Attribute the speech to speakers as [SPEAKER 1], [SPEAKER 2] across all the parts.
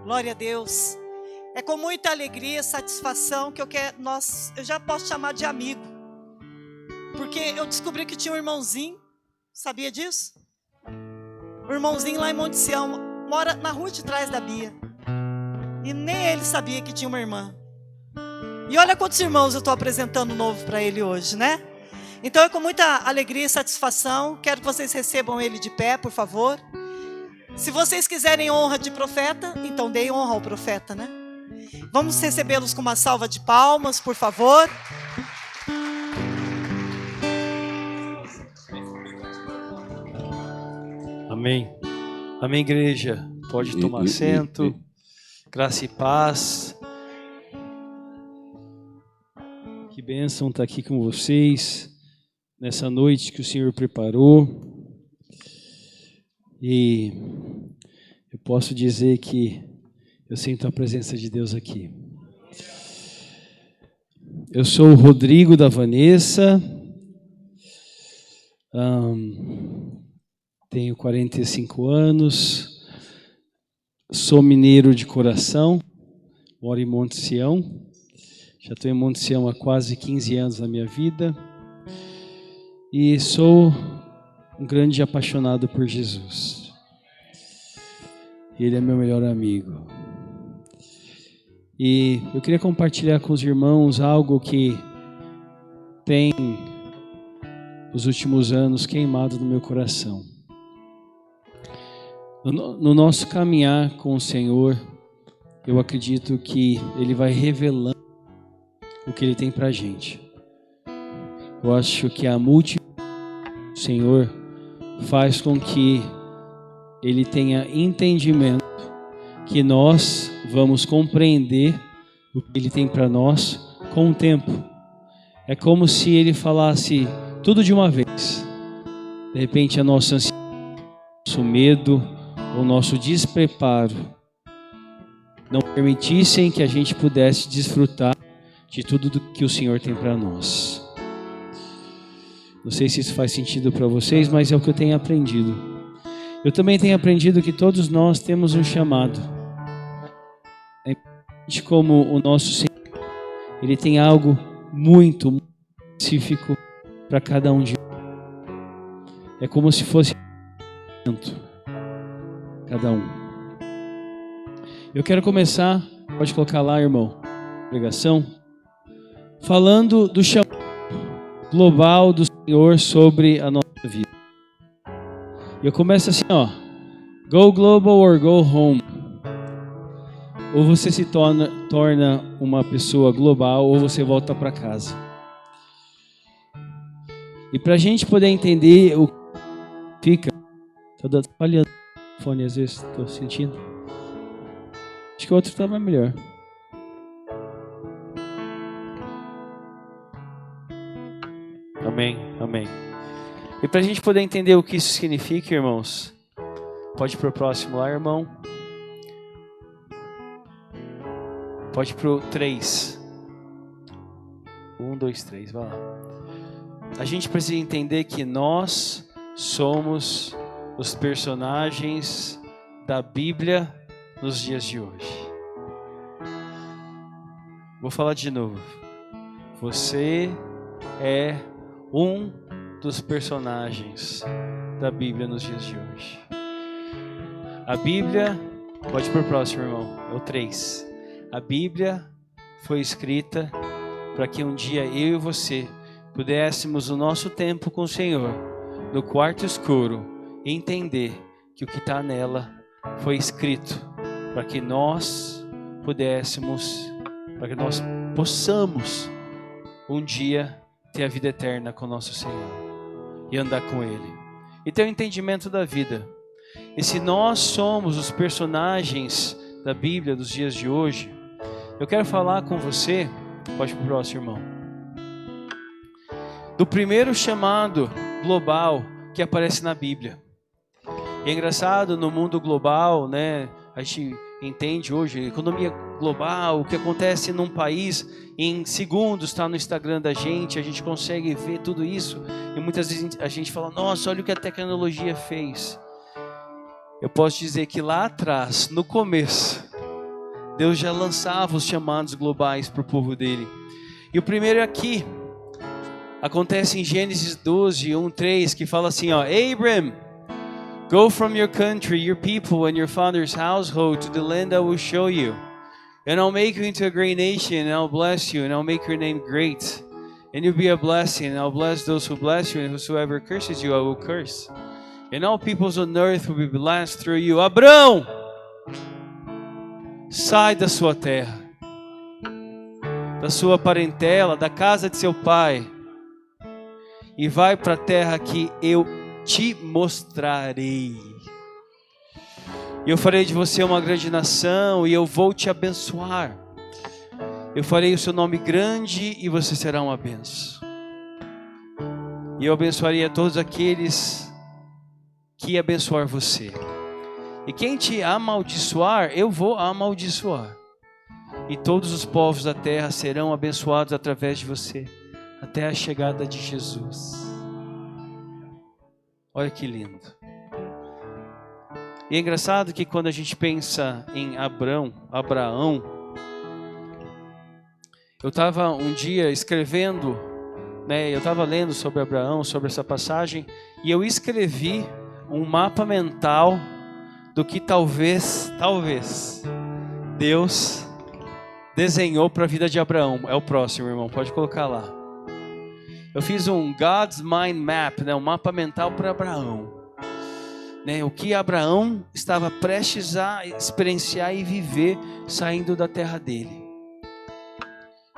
[SPEAKER 1] Glória a Deus. É com muita alegria e satisfação que eu já posso chamar de amigo. Porque eu descobri que tinha um irmãozinho, sabia disso? O irmãozinho lá em Monte Sião, mora na rua de trás da Bia. E nem ele sabia que tinha uma irmã. E olha quantos irmãos eu estou apresentando novo para ele hoje, né? Então é com muita alegria e satisfação, quero que vocês recebam ele de pé, por favor. Se vocês quiserem honra de profeta, então deem honra ao profeta, né? Vamos recebê-los com uma salva de palmas, por favor.
[SPEAKER 2] Amém. Amém, igreja. Pode tomar assento. Graça e paz. Que bênção estar aqui com vocês nessa noite que o Senhor preparou. E eu posso dizer que eu sinto a presença de Deus aqui. Eu sou o Rodrigo da Vanessa. Tenho 45 anos. Sou mineiro de coração. Moro em Monte Sião. Já estou em Monte Sião há quase 15 anos da minha vida. E sou um grande apaixonado por Jesus. Ele é meu melhor amigo. E eu queria compartilhar com os irmãos algo que tem, nos últimos anos, queimado no meu coração. No nosso caminhar com o Senhor, eu acredito que Ele vai revelando o que Ele tem pra gente. Eu acho que a multidão do Senhor faz com que Ele tenha entendimento que nós vamos compreender o que Ele tem para nós com o tempo. É como se Ele falasse tudo de uma vez. De repente a nossa ansiedade, nosso medo, o nosso despreparo não permitissem que a gente pudesse desfrutar de tudo do que o Senhor tem para nós. Não sei se isso faz sentido para vocês, mas é o que eu tenho aprendido. Eu também tenho aprendido que todos nós temos um chamado. É importante como o nosso Senhor, Ele tem algo muito específico para cada um de nós. É como se fosse cada um. Eu quero começar, pode colocar lá, irmão, pregação, falando do chamado global do Senhor sobre a nossa vida. E eu começo assim, ó. Go global or go home. Ou você se torna uma pessoa global, ou você volta para casa. E para a gente poder entender o que fica, estou atrapalhando o fone às vezes, estou sentindo. Acho que o outro estava melhor. Amém, amém. E para a gente poder entender o que isso significa, irmãos, pode ir para o próximo lá, irmão. Pode ir para o 3. 1, 2, 3, vai lá. A gente precisa entender que nós somos os personagens da Bíblia nos dias de hoje. Vou falar de novo. Você é um dos personagens da Bíblia nos dias de hoje. A Bíblia, pode ir para o próximo, irmão, é o 3. A Bíblia foi escrita para que um dia eu e você pudéssemos, no nosso tempo com o Senhor, no quarto escuro, entender que o que está nela foi escrito para que nós possamos um dia ter a vida eterna com o nosso Senhor e andar com Ele e ter o entendimento da vida. E se nós somos os personagens da Bíblia dos dias de hoje, eu quero falar com você, pode ir para o próximo, irmão, do primeiro chamado global que aparece na Bíblia. E é engraçado, no mundo global, né, a gente entende hoje, economia global, o que acontece num país, em segundos está no Instagram da gente, a gente consegue ver tudo isso, e muitas vezes a gente fala, nossa, olha o que a tecnologia fez. Eu posso dizer que lá atrás, no começo, Deus já lançava os chamados globais para o povo dele. E o primeiro é aqui. Acontece em Gênesis 12, 1-3, que fala assim, ó, Abram, go from your country, your people, and your father's household to the land I will show you. And I'll make you into a great nation, and I'll bless you, and I'll make your name great. And you'll be a blessing, and I'll bless those who bless you, and whosoever curses you, I will curse. And all peoples on earth will be blessed through you. Abrão, sai da sua terra, da sua parentela, da casa de seu pai, e vai para a terra que eu te mostrarei. E eu farei de você uma grande nação, e eu vou te abençoar. Eu farei o seu nome grande, e você será uma bênção. E eu abençoarei a todos aqueles que abençoar você. E quem te amaldiçoar, eu vou amaldiçoar. E todos os povos da terra serão abençoados através de você, até a chegada de Jesus. Olha que lindo. E é engraçado que quando a gente pensa em Abraão, eu estava um dia escrevendo, eu estava lendo sobre Abraão, sobre essa passagem, e eu escrevi um mapa mental do que talvez Deus desenhou para a vida de Abraão. É o próximo, irmão, pode colocar lá. Eu fiz um God's Mind Map, um mapa mental para Abraão. O que Abraão estava prestes a experienciar e viver saindo da terra dele.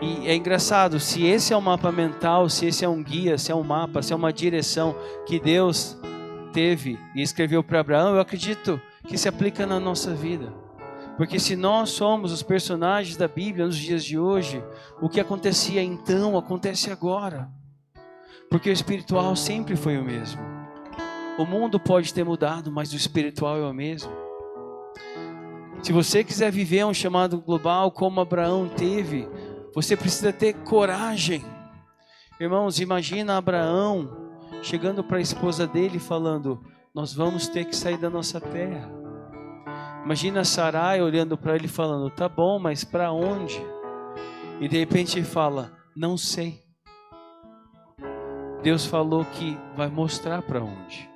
[SPEAKER 2] E é engraçado, se esse é um mapa mental, se esse é um guia, se é um mapa, se é uma direção que Deus teve e escreveu para Abraão, eu acredito que se aplica na nossa vida. Porque se nós somos os personagens da Bíblia nos dias de hoje, o que acontecia então, acontece agora. Porque o espiritual sempre foi o mesmo. O mundo pode ter mudado, mas o espiritual é o mesmo. Se você quiser viver um chamado global como Abraão teve, você precisa ter coragem. Irmãos, imagina Abraão chegando para a esposa dele e falando, nós vamos ter que sair da nossa terra. Imagina Sarai olhando para ele e falando, tá bom, mas para onde? E de repente ele fala, não sei. Deus falou que vai mostrar para onde.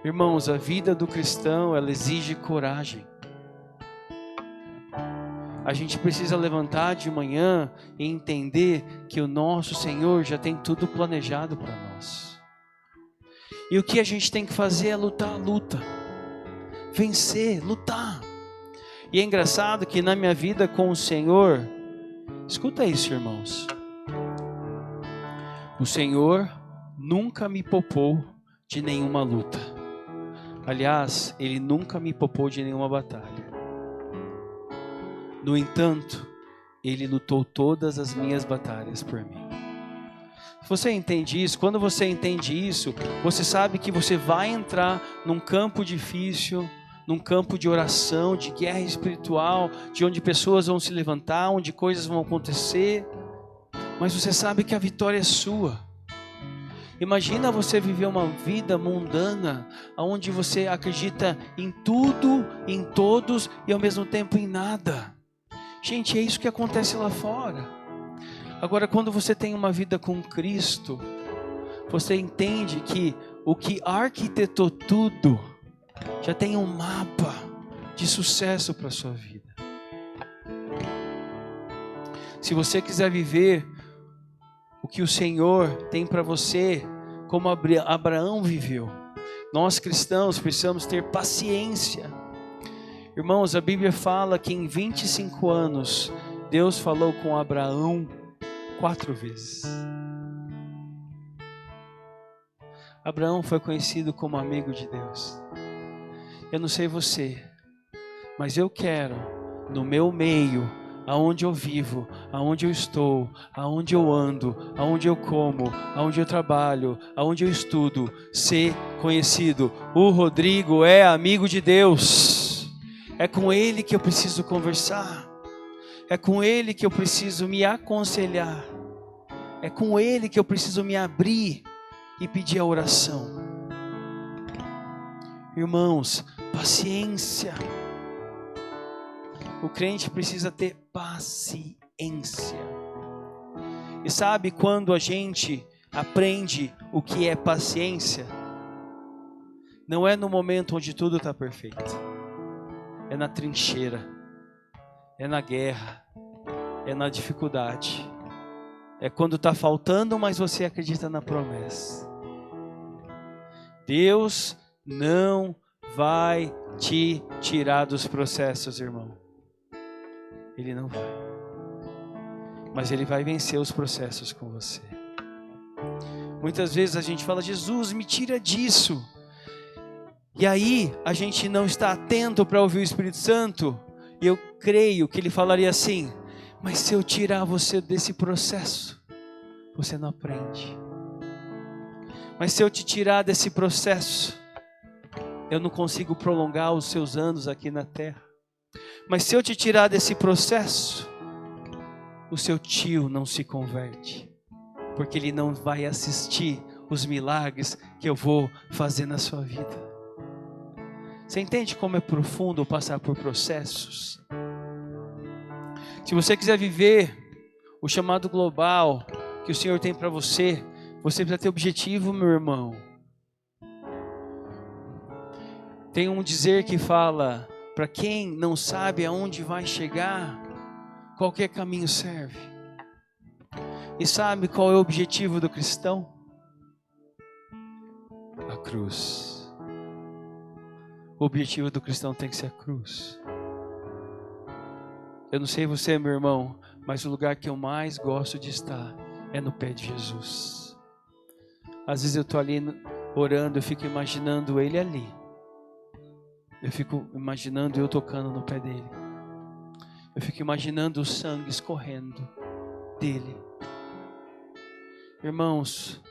[SPEAKER 2] Irmãos, a vida do cristão, ela exige coragem. A gente precisa levantar de manhã e entender que o nosso Senhor já tem tudo planejado para nós. E o que a gente tem que fazer é lutar a luta. Vencer, lutar. E é engraçado que na minha vida com o Senhor, escuta isso, irmãos. O Senhor nunca me poupou de nenhuma luta. Aliás, Ele nunca me poupou de nenhuma batalha. No entanto, Ele lutou todas as minhas batalhas por mim. Você entende isso? Quando você entende isso, você sabe que você vai entrar num campo difícil, num campo de oração, de guerra espiritual, de onde pessoas vão se levantar, onde coisas vão acontecer, mas você sabe que a vitória é sua. Imagina você viver uma vida mundana, onde você acredita em tudo, em todos e ao mesmo tempo em nada. Gente, é isso que acontece lá fora. Agora, quando você tem uma vida com Cristo, você entende que o que arquitetou tudo já tem um mapa de sucesso para a sua vida. Se você quiser viver o que o Senhor tem para você, como Abraão viveu, nós cristãos precisamos ter paciência. Irmãos, a Bíblia fala que em 25 anos, Deus falou com Abraão 4 vezes. Abraão foi conhecido como amigo de Deus. Eu não sei você, mas eu quero, no meu meio, aonde eu vivo, aonde eu estou, aonde eu ando, aonde eu como, aonde eu trabalho, aonde eu estudo, ser conhecido. O Rodrigo é amigo de Deus. É com ele que eu preciso conversar. É com ele que eu preciso me aconselhar. É com ele que eu preciso me abrir e pedir a oração. Irmãos, paciência. O crente precisa ter paciência. E sabe quando a gente aprende o que é paciência? Não é no momento onde tudo está perfeito. É na trincheira. É na guerra. É na dificuldade. É quando está faltando, mas você acredita na promessa. Deus não vai te tirar dos processos, irmão. Ele não vai. Mas Ele vai vencer os processos com você. Muitas vezes a gente fala, Jesus, me tira disso. E aí a gente não está atento para ouvir o Espírito Santo. E eu creio que Ele falaria assim, mas se eu tirar você desse processo, você não aprende. Mas se eu te tirar desse processo, eu não consigo prolongar os seus anos aqui na terra. Mas se eu te tirar desse processo, o seu tio não se converte. Porque ele não vai assistir os milagres que eu vou fazer na sua vida. Você entende como é profundo passar por processos? Se você quiser viver o chamado global que o Senhor tem para você, você precisa ter objetivo, meu irmão. Tem um dizer que fala, para quem não sabe aonde vai chegar, qualquer caminho serve. E sabe qual é o objetivo do cristão? A cruz. O objetivo do cristão tem que ser a cruz. Eu não sei você, meu irmão, mas o lugar que eu mais gosto de estar é no pé de Jesus. Às vezes eu estou ali orando, eu fico imaginando Ele ali. Eu fico imaginando eu tocando no pé dele. Eu fico imaginando o sangue escorrendo dele. Irmãos,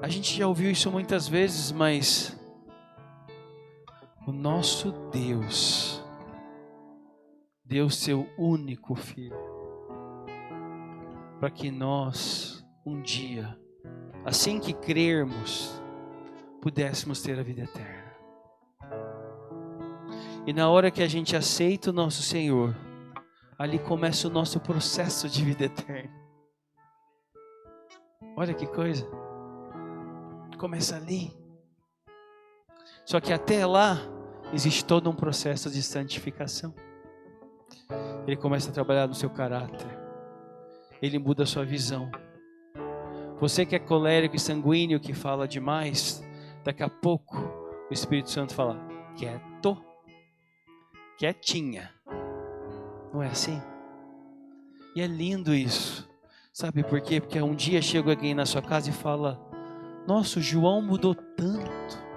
[SPEAKER 2] a gente já ouviu isso muitas vezes, mas o nosso Deus deu seu único Filho para que nós, um dia, assim que crermos, pudéssemos ter a vida eterna. E na hora que a gente aceita o nosso Senhor, ali começa o nosso processo de vida eterna. Olha que coisa. Começa ali. Só que até lá, existe todo um processo de santificação. Ele começa a trabalhar no seu caráter. Ele muda a sua visão. Você que é colérico e sanguíneo, que fala demais, daqui a pouco o Espírito Santo fala, quieto. Quietinha. Não é assim? E é lindo isso. Sabe por quê? Porque um dia chega alguém na sua casa e fala, nossa, o João mudou tanto.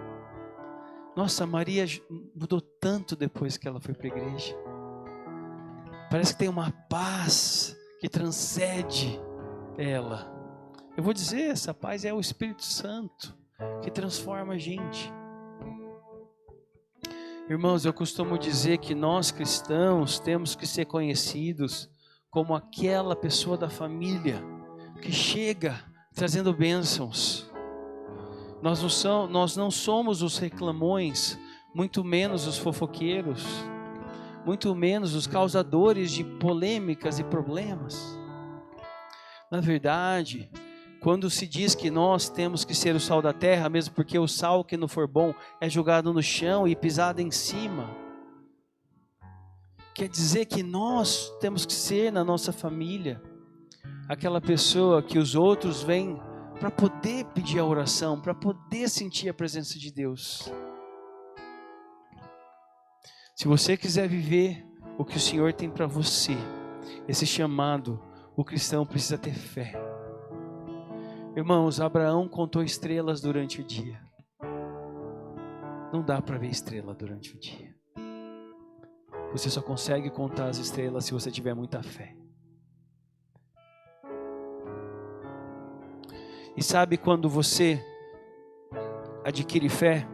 [SPEAKER 2] Nossa, a Maria mudou tanto depois que ela foi para a igreja. Parece que tem uma paz que transcende ela. Eu vou dizer, essa paz é o Espírito Santo que transforma a gente. Irmãos, eu costumo dizer que nós cristãos temos que ser conhecidos como aquela pessoa da família que chega trazendo bênçãos. Nós não somos os reclamões, muito menos os fofoqueiros, muito menos os causadores de polêmicas e problemas. Na verdade, quando se diz que nós temos que ser o sal da terra, mesmo porque o sal que não for bom é jogado no chão e pisado em cima, quer dizer que nós temos que ser na nossa família aquela pessoa que os outros vêm para poder pedir a oração, para poder sentir a presença de Deus. Se você quiser viver o que o Senhor tem para você, esse chamado, o cristão precisa ter fé. Irmãos, Abraão contou estrelas durante o dia. Não dá para ver estrela durante o dia. Você só consegue contar as estrelas se você tiver muita fé. E sabe quando você adquire fé?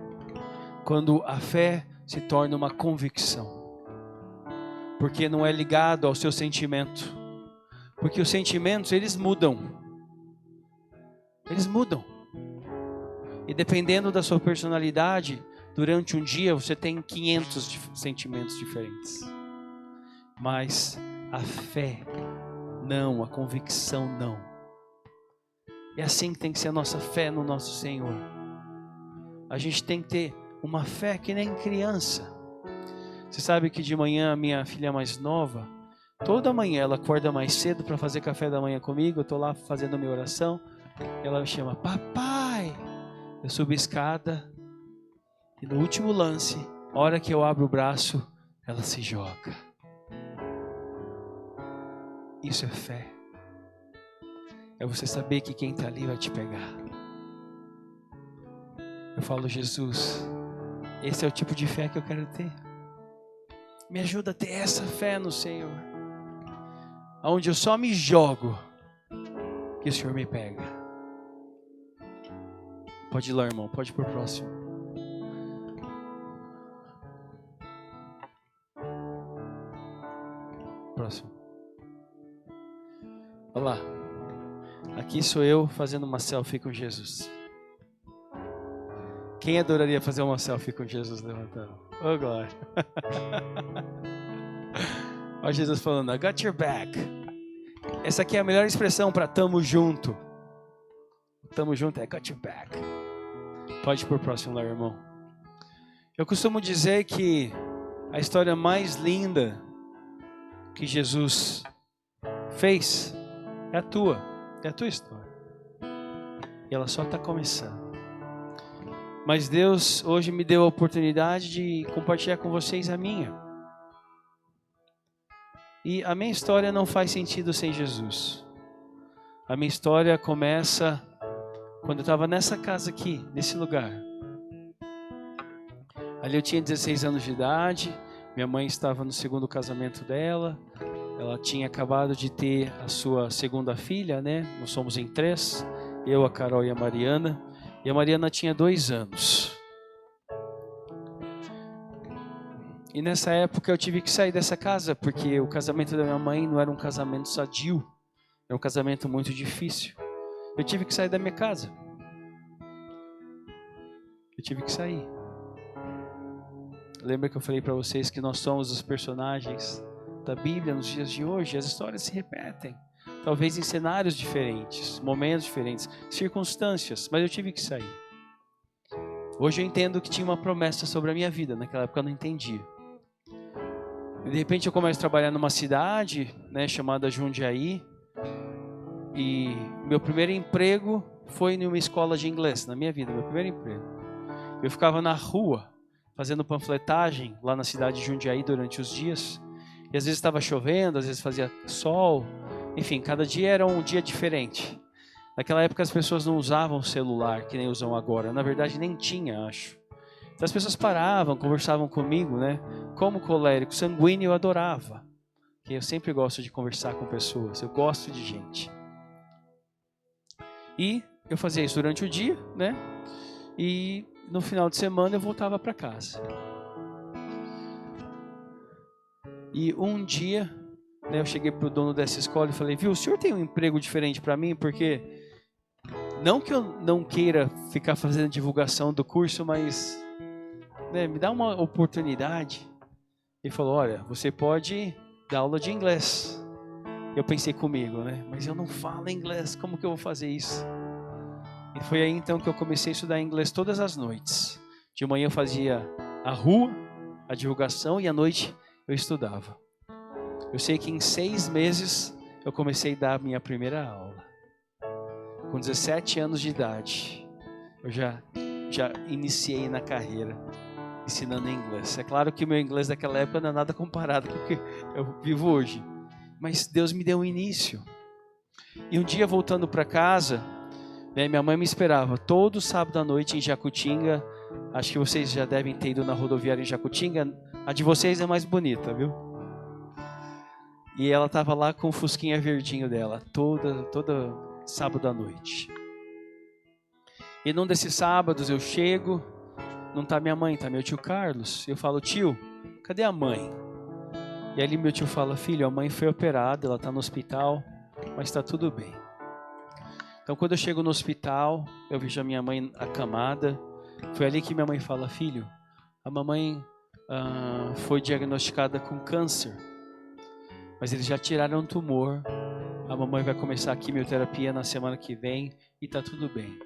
[SPEAKER 2] Quando a fé se torna uma convicção. Porque não é ligado ao seu sentimento. Porque os sentimentos, eles mudam. Eles mudam. E dependendo da sua personalidade, durante um dia você tem 500 sentimentos diferentes. mas a fé não, a convicção não. É assim que tem que ser a nossa fé no nosso Senhor. A gente tem que ter uma fé que nem criança. Você sabe que de manhã a minha filha mais nova, toda manhã ela acorda mais cedo para fazer café da manhã comigo. Eu estou lá fazendo minha oração. Ela me chama, papai. Eu subo a escada e no último lance, a hora que eu abro o braço, ela se joga. Isso é fé. É você saber que quem está ali vai te pegar. Eu falo, Jesus, esse é o tipo de fé que eu quero ter. Me ajuda a ter essa fé no Senhor. Onde eu só me jogo, que o Senhor me pega. Pode ir lá, irmão, pode ir pro próximo. Próximo. Olha lá. Aqui sou eu fazendo uma selfie com Jesus. Quem adoraria fazer uma selfie com Jesus levantando? Oh, glória. Olha Jesus falando, I got your back. Essa aqui é a melhor expressão para tamo junto. Tamo junto é got your back. Pode ir pro próximo lá, irmão. Eu costumo dizer que a história mais linda que Jesus fez é a tua história. E ela só está começando. Mas Deus hoje me deu a oportunidade de compartilhar com vocês a minha. E a minha história não faz sentido sem Jesus. A minha história começa quando eu estava nessa casa aqui, nesse lugar. Ali eu tinha 16 anos de idade, minha mãe estava no segundo casamento dela, ela tinha acabado de ter a sua segunda filha, né? Nós somos em 3, eu, a Carol e a Mariana. E a Mariana tinha 2 anos. E nessa época eu tive que sair dessa casa, porque o casamento da minha mãe não era um casamento sadio. Era um casamento muito difícil. Eu tive que sair da minha casa. Eu tive que sair. Lembra que eu falei para vocês que nós somos os personagens da Bíblia nos dias de hoje? As histórias se repetem. Talvez em cenários diferentes, momentos diferentes, circunstâncias, mas eu tive que sair. Hoje eu entendo que tinha uma promessa sobre a minha vida, naquela época eu não entendia. E de repente eu começo a trabalhar numa cidade, né, chamada Jundiaí, e meu primeiro emprego foi em uma escola de inglês, na minha vida, meu primeiro emprego. Eu ficava na rua, fazendo panfletagem lá na cidade de Jundiaí durante os dias, e às vezes estava chovendo, às vezes fazia sol. Enfim, cada dia era um dia diferente. Naquela época as pessoas não usavam celular, que nem usam agora. Na verdade nem tinha, acho. Então as pessoas paravam, conversavam comigo, né? Como colérico, sanguíneo eu adorava. Porque eu sempre gosto de conversar com pessoas, eu gosto de gente. E eu fazia isso durante o dia, né? E no final de semana eu voltava para casa. E um dia, né, eu cheguei pro dono dessa escola e falei, viu, o senhor tem um emprego diferente para mim? Porque não que eu não queira ficar fazendo divulgação do curso, mas né, me dá uma oportunidade. Ele falou, olha, você pode dar aula de inglês. Eu pensei comigo, né, mas eu não falo inglês, como que eu vou fazer isso? E foi aí então que eu comecei a estudar inglês todas as noites. De manhã eu fazia a rua, a divulgação, e à noite eu estudava. Eu sei que em 6 meses eu comecei a dar a minha primeira aula. Com 17 anos de idade, eu já iniciei na carreira ensinando inglês. É claro que o meu inglês daquela época não é nada comparado com o que eu vivo hoje. Mas Deus me deu um início. E um dia voltando para casa, né, minha mãe me esperava todo sábado à noite em Jacutinga. Acho que vocês já devem ter ido na rodoviária em Jacutinga. A de vocês é mais bonita, viu? E ela estava lá com o fusquinha verdinho dela, toda sábado à noite. E num desses sábados eu chego, não está minha mãe, está meu tio Carlos. Eu falo, tio, cadê a mãe? E ali meu tio fala, filho, a mãe foi operada, ela está no hospital, mas está tudo bem. Então quando eu chego no hospital, eu vejo a minha mãe acamada. Foi ali que minha mãe fala, filho, a mamãe foi diagnosticada com câncer. mas eles já tiraram o tumor. A mamãe vai começar a quimioterapia na semana que vem e tá tudo bem.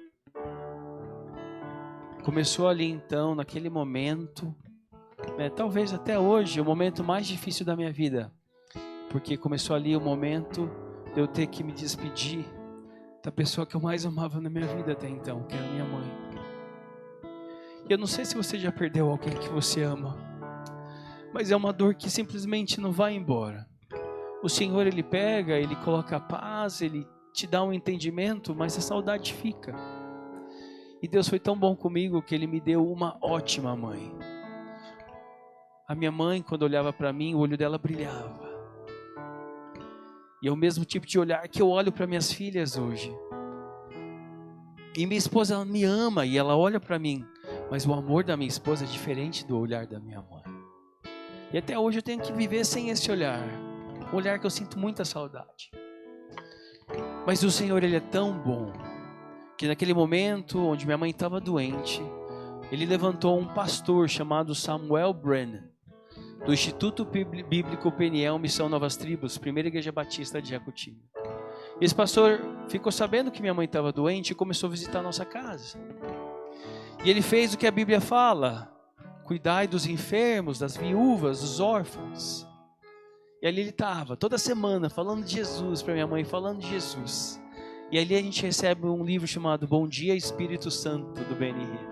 [SPEAKER 2] Começou ali então, naquele momento, talvez até hoje, o momento mais difícil da minha vida, porque começou ali o momento de eu ter que me despedir da pessoa que eu mais amava na minha vida até então, que era minha mãe. E eu não sei se você já perdeu alguém que você ama, mas é uma dor que simplesmente não vai embora. O Senhor, Ele pega, Ele coloca a paz, Ele te dá um entendimento, mas a saudade fica. E Deus foi tão bom comigo que Ele me deu uma ótima mãe. A minha mãe, quando olhava para mim, o olho dela brilhava. E é o mesmo tipo de olhar que eu olho para minhas filhas hoje. E minha esposa, ela me ama e ela olha para mim, mas o amor da minha esposa é diferente do olhar da minha mãe. E até hoje eu tenho que viver sem esse olhar. Um olhar que eu sinto muita saudade. Mas o Senhor, Ele é tão bom, que naquele momento onde minha mãe estava doente, Ele levantou um pastor chamado Samuel Brennan, do Instituto Bíblico Peniel Missão Novas Tribos, Primeira Igreja Batista de Jacutinga. Esse pastor ficou sabendo que minha mãe estava doente e começou a visitar a nossa casa. E ele fez o que a Bíblia fala: cuidai dos enfermos, das viúvas, dos órfãos. E ali ele estava, toda semana, falando de Jesus para minha mãe, falando de Jesus. E ali a gente recebe um livro chamado Bom Dia Espírito Santo, do BNR.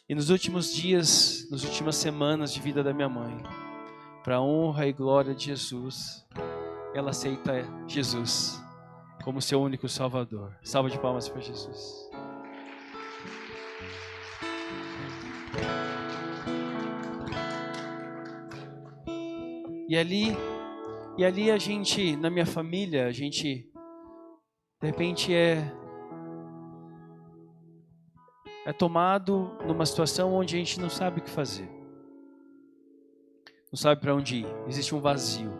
[SPEAKER 2] E nos últimos dias, nas últimas semanas de vida da minha mãe, para a honra e glória de Jesus, ela aceita Jesus como seu único Salvador. Salva de palmas para Jesus. E ali a gente, na minha família, a gente, de repente, é tomado numa situação onde a gente não sabe o que fazer. Não sabe para onde ir. Existe um vazio.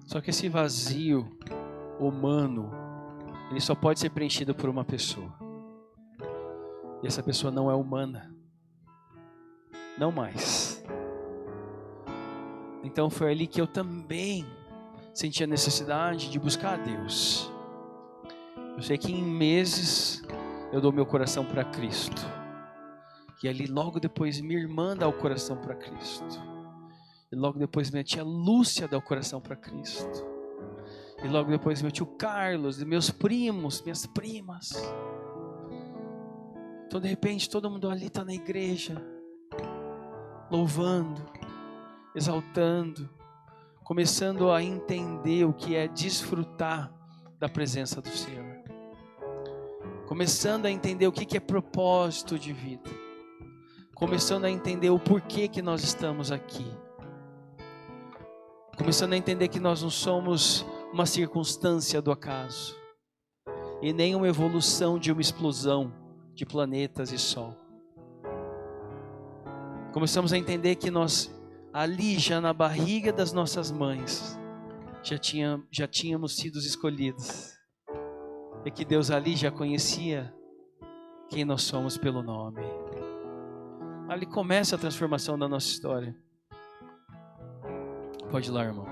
[SPEAKER 2] Só que esse vazio humano, ele só pode ser preenchido por uma pessoa. E essa pessoa não é humana. Não mais. Então foi ali que eu também senti a necessidade de buscar a Deus. Eu sei que em meses eu dou meu coração para Cristo. E ali logo depois minha irmã dá o coração para Cristo. E logo depois minha tia Lúcia dá o coração para Cristo. E logo depois meu tio Carlos, e meus primos, minhas primas. Então de repente todo mundo ali está na igreja, louvando, exaltando, começando a entender o que é desfrutar da presença do Senhor. Começando a entender o que é propósito de vida. Começando a entender o porquê que nós estamos aqui. Começando a entender que nós não somos uma circunstância do acaso. E nem uma evolução de uma explosão de planetas e sol. Começamos a entender que nós, ali já na barriga das nossas mães, já tínhamos sido escolhidos. E que Deus ali já conhecia quem nós somos pelo nome. Ali começa a transformação da nossa história. Pode ir lá, irmão.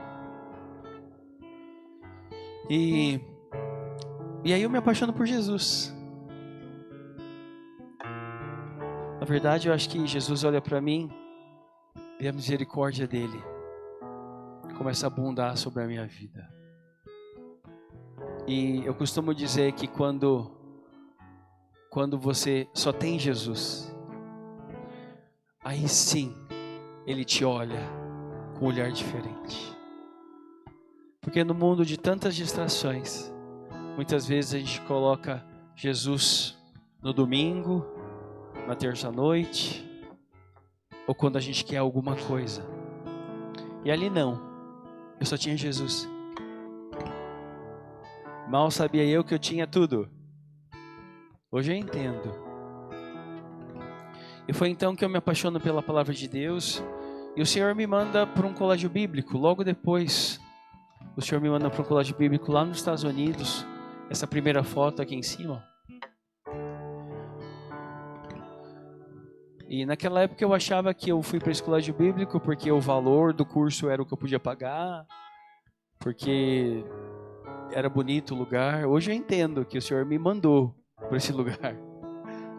[SPEAKER 2] E aí eu me apaixono por Jesus. Na verdade, eu acho que Jesus olha para mim e a misericórdia dele começa a abundar sobre a minha vida. E eu costumo dizer que quando você só tem Jesus, aí sim ele te olha com um olhar diferente. Porque no mundo de tantas distrações, muitas vezes a gente coloca Jesus no domingo, na terça-noite, ou quando a gente quer alguma coisa. E ali não, eu só tinha Jesus. Mal sabia eu que eu tinha tudo. Hoje eu entendo. E foi então que eu me apaixono pela palavra de Deus. E o Senhor me manda para um colégio bíblico. Logo depois, o Senhor me manda para um colégio bíblico lá nos Estados Unidos. Essa primeira foto aqui em cima. E naquela época eu achava que eu fui para esse colégio bíblico porque o valor do curso era o que eu podia pagar, porque era bonito o lugar. Hoje eu entendo que o Senhor me mandou para esse lugar,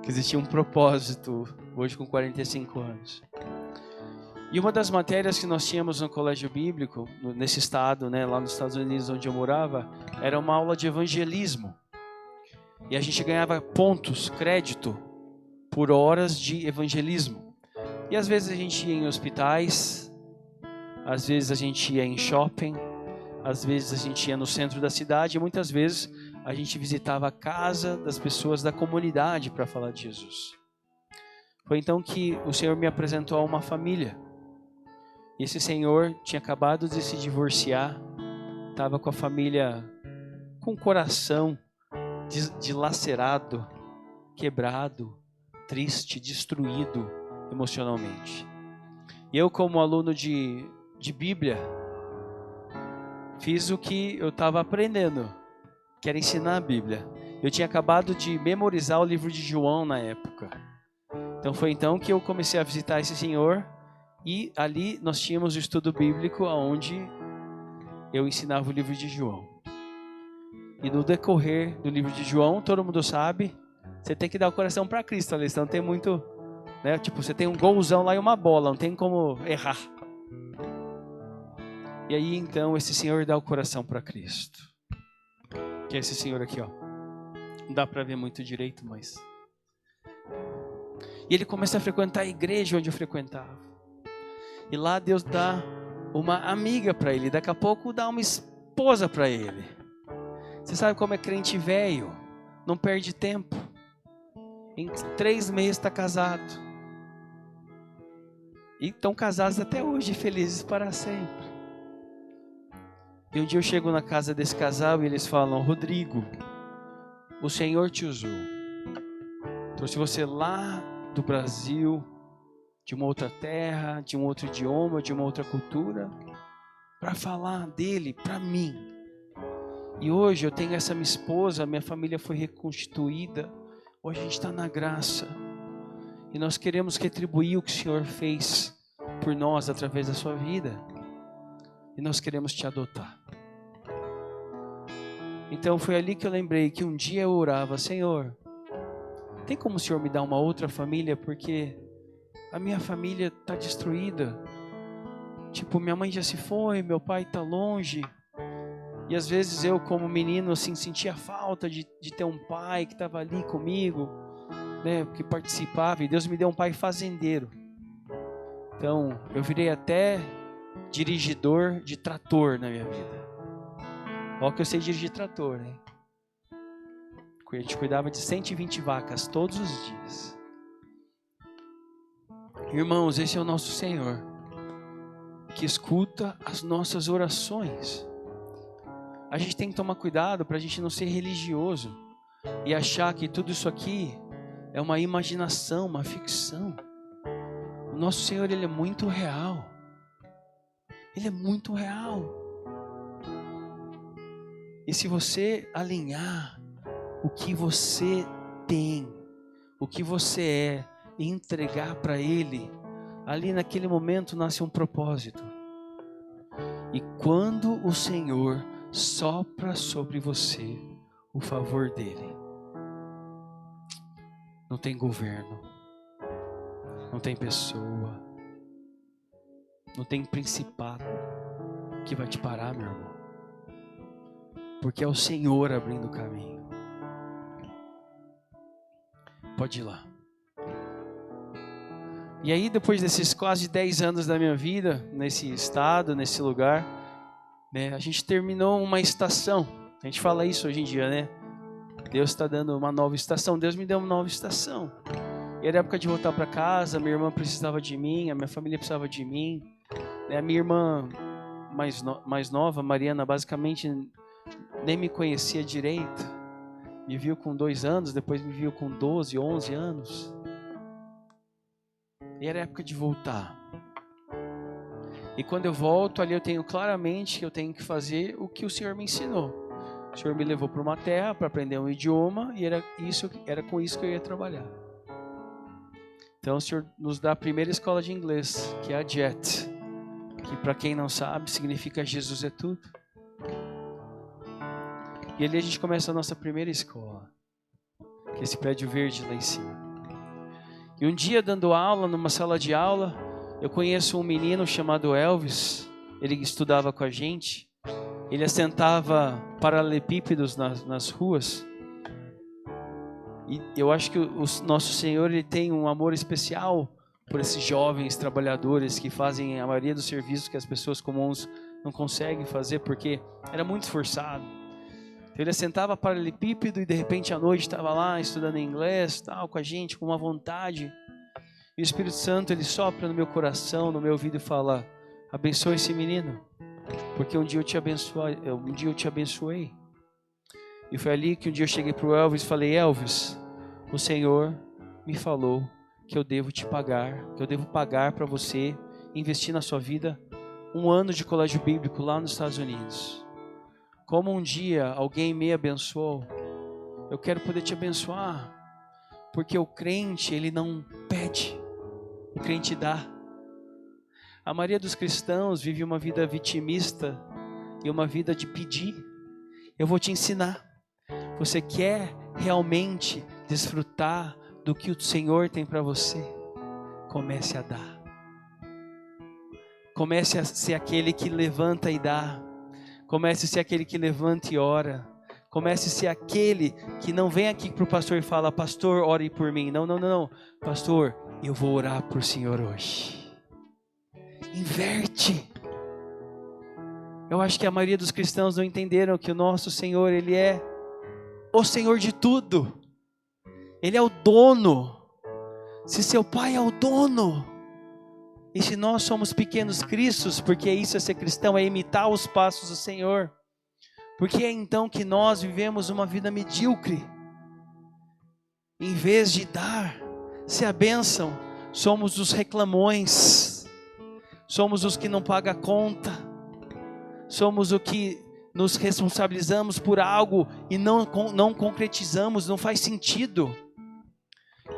[SPEAKER 2] que existia um propósito, hoje com 45 anos. E uma das matérias que nós tínhamos no colégio bíblico, nesse estado, né, lá nos Estados Unidos onde eu morava, era uma aula de evangelismo. E a gente ganhava pontos, crédito, por horas de evangelismo. E às vezes a gente ia em hospitais, às vezes a gente ia em shopping, às vezes a gente ia no centro da cidade, e muitas vezes a gente visitava a casa das pessoas da comunidade para falar de Jesus. Foi então que o Senhor me apresentou a uma família. Esse senhor tinha acabado de se divorciar, estava com a família com o coração dilacerado, quebrado, triste, destruído emocionalmente. E eu, como aluno de Bíblia, fiz o que eu estava aprendendo, que era ensinar a Bíblia. Eu tinha acabado de memorizar o livro de João na época. Então foi então que eu comecei a visitar esse senhor, e ali nós tínhamos o estudo bíblico onde eu ensinava o livro de João. E no decorrer do livro de João, todo mundo sabe, você tem que dar o coração para Cristo, ali, não tem muito, né? Tipo, você tem um golzão lá e uma bola, não tem como errar. E aí então esse senhor dá o coração para Cristo. Que é esse senhor aqui, ó. Não dá para ver muito direito, mas... E ele começa a frequentar a igreja onde eu frequentava. E lá Deus dá uma amiga para ele. Daqui a pouco dá uma esposa para ele. Você sabe como é crente velho? Não perde tempo. Em 3 meses está casado. E estão casados até hoje, felizes para sempre. E um dia eu chego na casa desse casal e eles falam: Rodrigo, o Senhor te usou. Trouxe você lá do Brasil, de uma outra terra, de um outro idioma, de uma outra cultura, para falar dele para mim. E hoje eu tenho essa minha esposa, minha família foi reconstituída. Hoje a gente está na graça. E nós queremos retribuir o que o Senhor fez por nós através da sua vida. E nós queremos te adotar. Então foi ali que eu lembrei que um dia eu orava: Senhor, tem como o Senhor me dar uma outra família? Porque a minha família está destruída. Tipo, minha mãe já se foi, meu pai está longe. E às vezes eu, como menino, assim, sentia falta de ter um pai que estava ali comigo, né, que participava. E Deus me deu um pai fazendeiro. Então, eu virei até dirigidor de trator na minha vida. Olha que eu sei dirigir trator, né? A gente cuidava de 120 vacas todos os dias. Irmãos, esse é o nosso Senhor, que escuta as nossas orações. A gente tem que tomar cuidado para a gente não ser religioso e achar que tudo isso aqui é uma imaginação, uma ficção. O nosso Senhor, Ele é muito real. Ele é muito real. E se você alinhar o que você tem, o que você é, e entregar para Ele, ali naquele momento nasce um propósito. E quando o Senhor sopra sobre você o favor dele, não tem governo, não tem pessoa, não tem principado que vai te parar, meu irmão. Porque é o Senhor abrindo o caminho. Pode ir lá. E aí, depois desses quase 10 anos da minha vida, nesse estado, nesse lugar, né, a gente terminou uma estação. A gente fala isso hoje em dia, né? Deus está dando uma nova estação. Deus me deu uma nova estação. E era época de voltar para casa. Minha irmã precisava de mim, a minha família precisava de mim. A minha irmã mais nova, Mariana, basicamente nem me conhecia direito. Me viu com 2 anos, depois me viu com 12, 11 anos. E era época de voltar. E quando eu volto, ali eu tenho claramente que eu tenho que fazer o que o Senhor me ensinou. O Senhor me levou para uma terra para aprender um idioma, e era com isso que eu ia trabalhar. Então o Senhor nos dá a primeira escola de inglês, que é a JET, que para quem não sabe significa Jesus é tudo. E ali a gente começa a nossa primeira escola, que é esse prédio verde lá em cima. E um dia dando aula, numa sala de aula, eu conheço um menino chamado Elvis. Ele estudava com a gente. Ele assentava paralelepípedos nas ruas. E eu acho que o nosso Senhor, ele tem um amor especial por esses jovens trabalhadores que fazem a maioria dos serviços que as pessoas comuns não conseguem fazer, porque era muito esforçado. Então, ele assentava paralelepípedo e de repente à noite estava lá estudando inglês, tal, com a gente, com uma vontade. E o Espírito Santo, ele sopra no meu coração, no meu ouvido e fala: abençoa esse menino, porque um dia eu te abençoei. E foi ali que um dia eu cheguei para o Elvis e falei: Elvis, o Senhor me falou que eu devo te pagar, que eu devo pagar para você investir na sua vida 1 ano de colégio bíblico lá nos Estados Unidos. Como um dia alguém me abençoou, eu quero poder te abençoar, porque o crente, ele não pede, o crente dá. A maioria dos cristãos vive uma vida vitimista e uma vida de pedir. Eu vou te ensinar. Você quer realmente desfrutar do que o Senhor tem para você? Comece a dar. Comece a ser aquele que levanta e dá. Comece a ser aquele que levanta e ora. Comece a ser aquele que não vem aqui para o pastor e fala: pastor, ore por mim. Não. Pastor, eu vou orar por o Senhor hoje. Inverte. Eu acho que a maioria dos cristãos não entenderam que o nosso Senhor, Ele é o Senhor de tudo. Ele é o dono. Se seu Pai é o dono, e se nós somos pequenos cristos, porque isso é ser cristão, é imitar os passos do Senhor, porque é então que nós vivemos uma vida medíocre. Em vez de dar, ser a bênção, somos os reclamões, somos os que não pagam a conta, somos os que nos responsabilizamos por algo e não concretizamos, não faz sentido.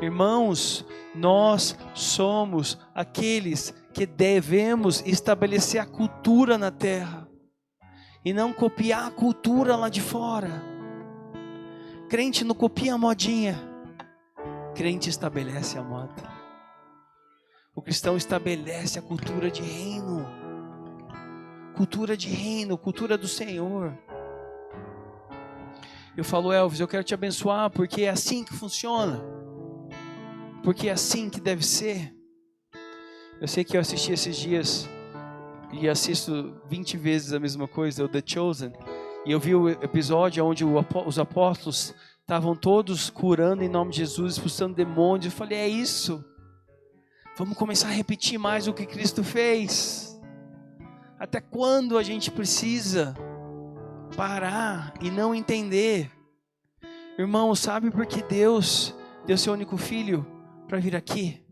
[SPEAKER 2] Irmãos, nós somos aqueles que devemos estabelecer a cultura na terra e não copiar a cultura lá de fora. Crente não copia a modinha, crente estabelece a moda. O cristão estabelece a cultura de reino, cultura do Senhor. Eu falo: Elvis, eu quero te abençoar porque é assim que funciona, porque é assim que deve ser. Eu sei que eu assisti esses dias e assisto 20 vezes a mesma coisa, o The Chosen, e eu vi o episódio onde os apóstolos estavam todos curando em nome de Jesus, expulsando demônios. Eu falei: é isso, vamos começar a repetir mais o que Cristo fez. Até quando a gente precisa parar e não entender? Irmão, sabe por que Deus deu seu único filho para vir aqui?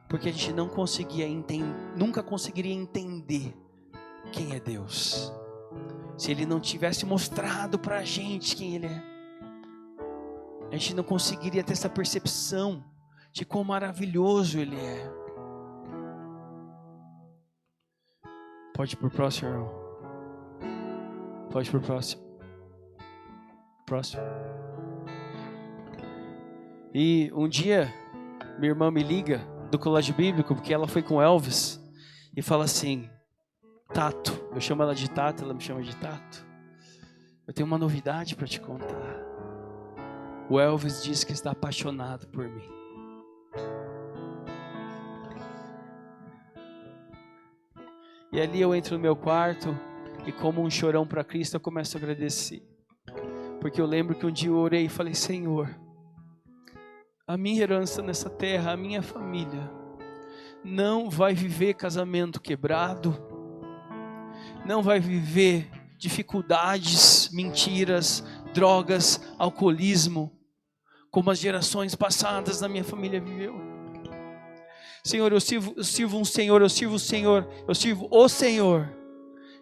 [SPEAKER 2] Porque a gente nunca conseguiria entender quem é Deus se Ele não tivesse mostrado para a gente quem Ele é. A gente não conseguiria ter essa percepção de quão maravilhoso Ele é. Pode ir pro próximo, irmão. Pode ir pro próximo. Próximo. E um dia, minha irmã me liga do colégio bíblico, porque ela foi com Elvis, e fala assim: Tato, eu chamo ela de Tato, ela me chama de Tato. Eu tenho uma novidade para te contar. O Elvis disse que está apaixonado por mim. E ali eu entro no meu quarto e, como um chorão para Cristo, eu começo a agradecer. Porque eu lembro que um dia eu orei e falei: Senhor, a minha herança nessa terra, a minha família, não vai viver casamento quebrado, não vai viver dificuldades, mentiras, drogas, alcoolismo, como as gerações passadas da minha família viveu. Senhor, eu sirvo o Senhor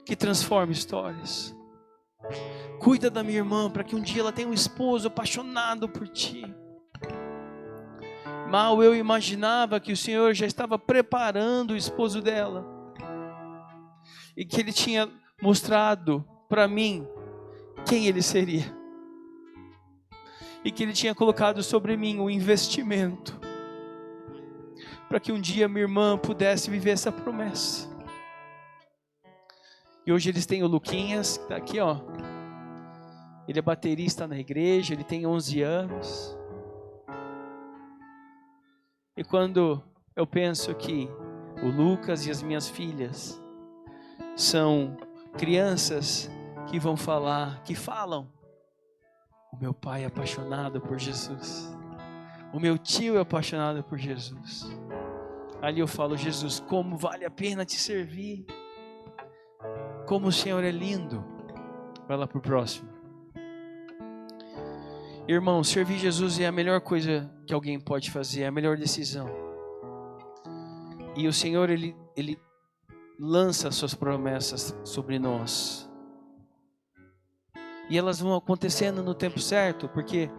[SPEAKER 2] que transforma histórias. Cuida da minha irmã para que um dia ela tenha um esposo apaixonado por Ti. Mal eu imaginava que o Senhor já estava preparando o esposo dela. E que Ele tinha mostrado para mim quem Ele seria. E que Ele tinha colocado sobre mim o investimento. Para que um dia minha irmã pudesse viver essa promessa. E hoje eles têm o Luquinhas, que está aqui, ó. Ele é baterista na igreja, ele tem 11 anos. E quando eu penso que o Lucas e as minhas filhas são crianças que vão falar, que falam, o meu pai é apaixonado por Jesus. O meu tio é apaixonado por Jesus. Ali eu falo, Jesus, como vale a pena te servir. Como o Senhor é lindo. Vai lá para o próximo. Irmão, servir Jesus é a melhor coisa que alguém pode fazer, é a melhor decisão. E o Senhor, Ele lança as suas promessas sobre nós. E elas vão acontecendo no tempo certo, porque,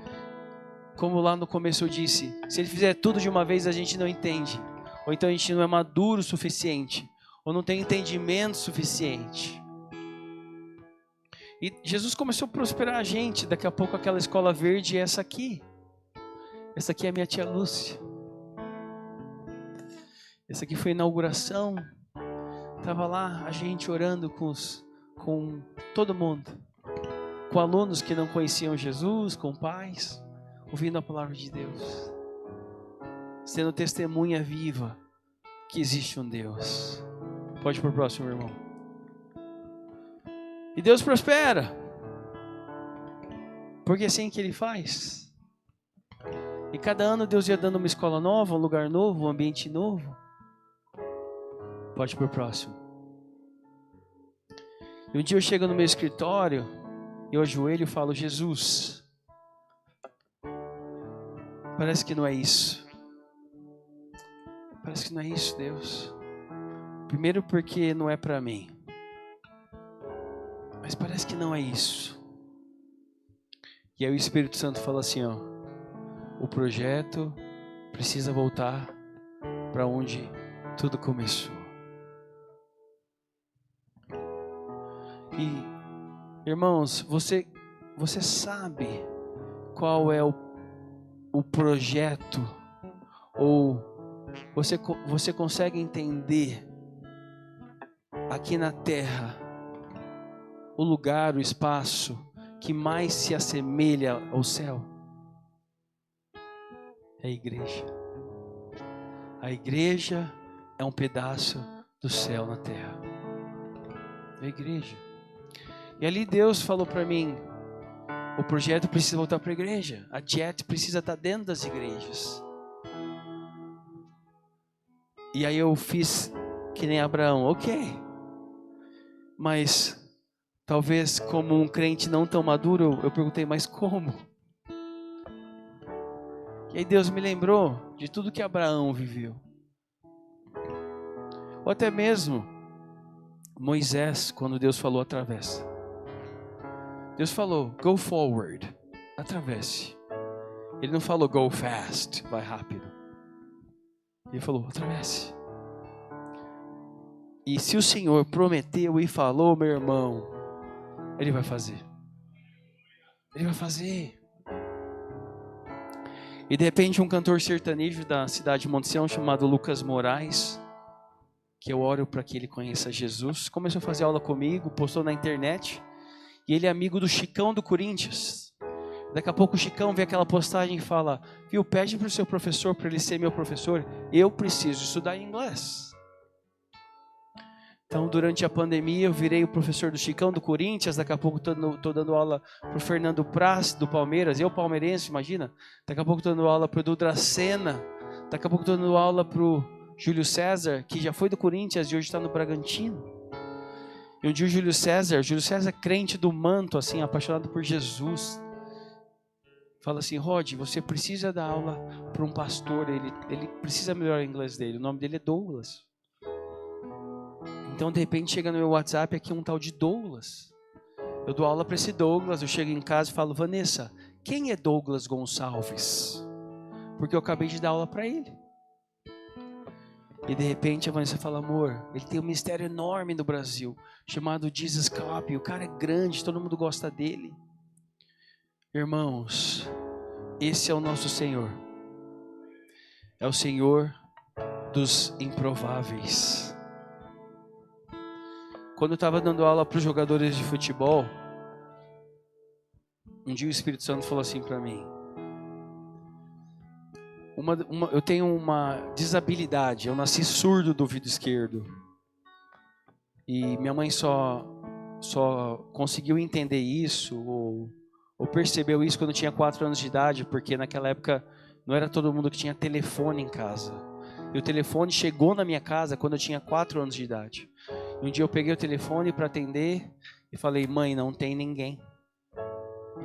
[SPEAKER 2] como lá no começo eu disse, se Ele fizer tudo de uma vez, a gente não entende. Ou então a gente não é maduro o suficiente, ou não tem entendimento suficiente. E Jesus começou a prosperar a gente. Daqui a pouco aquela escola verde é essa aqui. Essa aqui é a minha tia Lúcia. Essa aqui foi a inauguração. Estava lá a gente orando com todo mundo. Com alunos que não conheciam Jesus, com pais, ouvindo a palavra de Deus. Sendo testemunha viva que existe um Deus. Pode ir para o próximo, irmão. E Deus prospera. Porque é assim que Ele faz. E cada ano Deus ia dando uma escola nova, um lugar novo, um ambiente novo. Pode ir para o próximo. E um dia eu chego no meu escritório, eu ajoelho e falo, Jesus, parece que não é isso. Parece que não é isso, Deus. Primeiro porque não é para mim. Mas parece que não é isso. E aí o Espírito Santo fala assim, ó, o projeto precisa voltar para onde tudo começou. E, irmãos, você sabe qual é o projeto, ou você consegue entender aqui na terra o lugar, o espaço que mais se assemelha ao céu? É a igreja. A igreja é um pedaço do céu na terra. É a igreja. E ali Deus falou para mim, o projeto precisa voltar para a igreja. A Jet precisa estar dentro das igrejas. E aí eu fiz que nem Abraão, ok. Mas talvez como um crente não tão maduro, eu perguntei, mas como? E aí Deus me lembrou de tudo que Abraão viveu. Ou até mesmo Moisés, quando Deus falou, atravessa. Deus falou, go forward, atravesse. Ele não falou, go fast, vai rápido. Ele falou, atravesse. E se o Senhor prometeu e falou, meu irmão, Ele vai fazer. Ele vai fazer. E de repente um cantor sertanejo da cidade de Monte Sião, chamado Lucas Moraes, que eu oro para que ele conheça Jesus, começou a fazer aula comigo, postou na internet, e ele é amigo do Chicão do Corinthians. Daqui a pouco o Chicão vê aquela postagem e fala, viu, pede para o seu professor, para ele ser meu professor, eu preciso estudar inglês. Então, durante a pandemia, eu virei o professor do Chicão do Corinthians. Daqui a pouco estou dando aula para o Fernando Praz, do Palmeiras. Eu, palmeirense, imagina. Daqui a pouco estou dando aula para o Dracena. Daqui a pouco estou dando aula para o Júlio César, que já foi do Corinthians e hoje está no Bragantino. E um dia o Júlio César crente do manto, assim, apaixonado por Jesus, fala assim, Rod, você precisa dar aula para um pastor. Ele precisa melhorar o inglês dele. O nome dele é Douglas. Então, de repente, chega no meu WhatsApp aqui um tal de Douglas. Eu dou aula para esse Douglas, eu chego em casa e falo, Vanessa, quem é Douglas Gonçalves? porque eu acabei de dar aula para ele. E de repente a Vanessa fala, amor, ele tem um ministério enorme no Brasil, chamado Jesus Cup, o cara é grande, todo mundo gosta dele. Irmãos, esse é o nosso Senhor. É o Senhor dos improváveis. Quando eu estava dando aula para os jogadores de futebol, um dia o Espírito Santo falou assim para mim, eu tenho uma desabilidade, eu nasci surdo do ouvido esquerdo. E minha mãe só conseguiu entender isso, ou percebeu isso quando eu tinha 4 anos de idade, porque naquela época não era todo mundo que tinha telefone em casa. E o telefone chegou na minha casa quando eu tinha 4 anos de idade. E um dia eu peguei o telefone para atender e falei, mãe, não tem ninguém.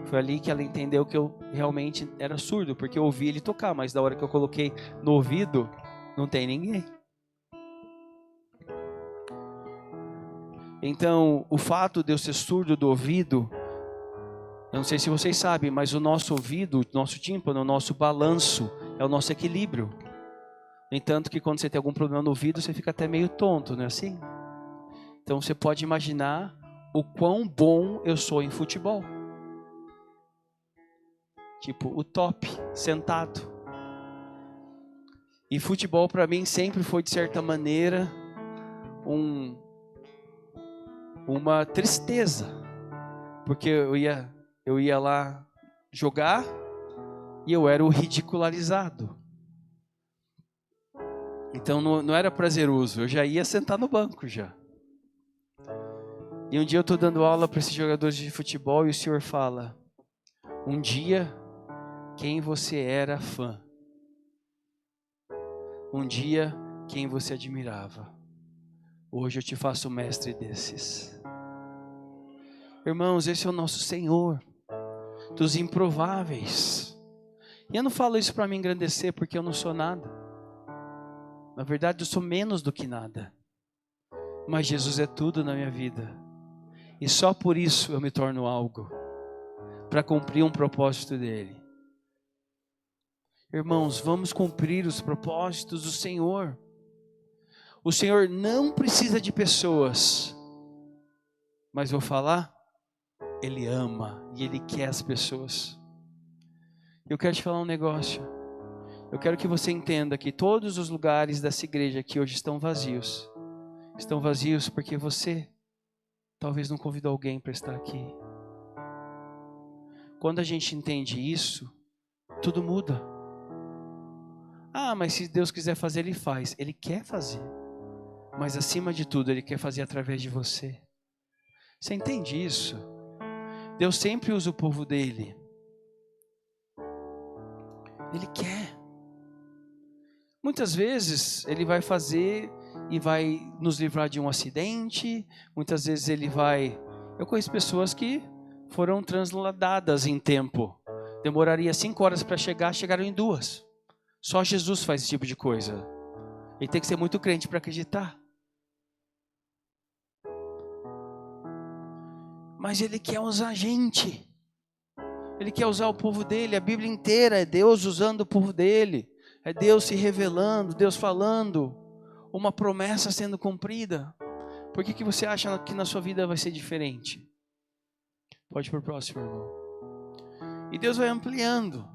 [SPEAKER 2] Foi ali que ela entendeu que eu realmente era surdo, porque eu ouvi ele tocar, mas da hora que eu coloquei no ouvido, não tem ninguém. Então, o fato de eu ser surdo do ouvido, eu não sei se vocês sabem, mas o nosso ouvido, o nosso tímpano, o nosso balanço, é o nosso equilíbrio. No entanto que quando você tem algum problema no ouvido, você fica até meio tonto, não é assim? Então você pode imaginar o quão bom eu sou em futebol. Tipo, o top, sentado. E futebol para mim sempre foi, de certa maneira, uma tristeza. Porque eu ia lá jogar e eu era o ridicularizado. Então não era prazeroso, eu já ia sentar no banco já. E um dia eu estou dando aula para esses jogadores de futebol e o Senhor fala, um dia quem você era fã, um dia quem você admirava, hoje eu te faço mestre desses. Irmãos, esse é o nosso Senhor, dos improváveis. E eu não falo isso para me engrandecer, porque eu não sou nada. Na verdade, eu sou menos do que nada. Mas Jesus é tudo na minha vida. E só por isso eu me torno algo, para cumprir um propósito dele. Irmãos, vamos cumprir os propósitos do Senhor. O Senhor não precisa de pessoas, mas vou falar, Ele ama e Ele quer as pessoas. Eu quero te falar um negócio. Eu quero que você entenda que todos os lugares dessa igreja aqui hoje estão vazios. Estão vazios porque você talvez não convidou alguém para estar aqui. Quando a gente entende isso, tudo muda. Ah, mas se Deus quiser fazer, Ele faz. Ele quer fazer. Mas acima de tudo, Ele quer fazer através de você. Você entende isso? Deus sempre usa o povo dele. Ele quer. Muitas vezes Ele vai fazer e vai nos livrar de um acidente. Muitas vezes Ele vai... Eu conheço pessoas que foram transladadas em tempo. Demoraria 5 horas para chegar, chegaram em 2. Só Jesus faz esse tipo de coisa. Ele tem que ser muito crente para acreditar. Mas Ele quer usar a gente. Ele quer usar o povo dele. A Bíblia inteira é Deus usando o povo dele. É Deus se revelando, Deus falando. Uma promessa sendo cumprida. Por que você acha que na sua vida vai ser diferente? Pode ir para o próximo, irmão. E Deus vai ampliando.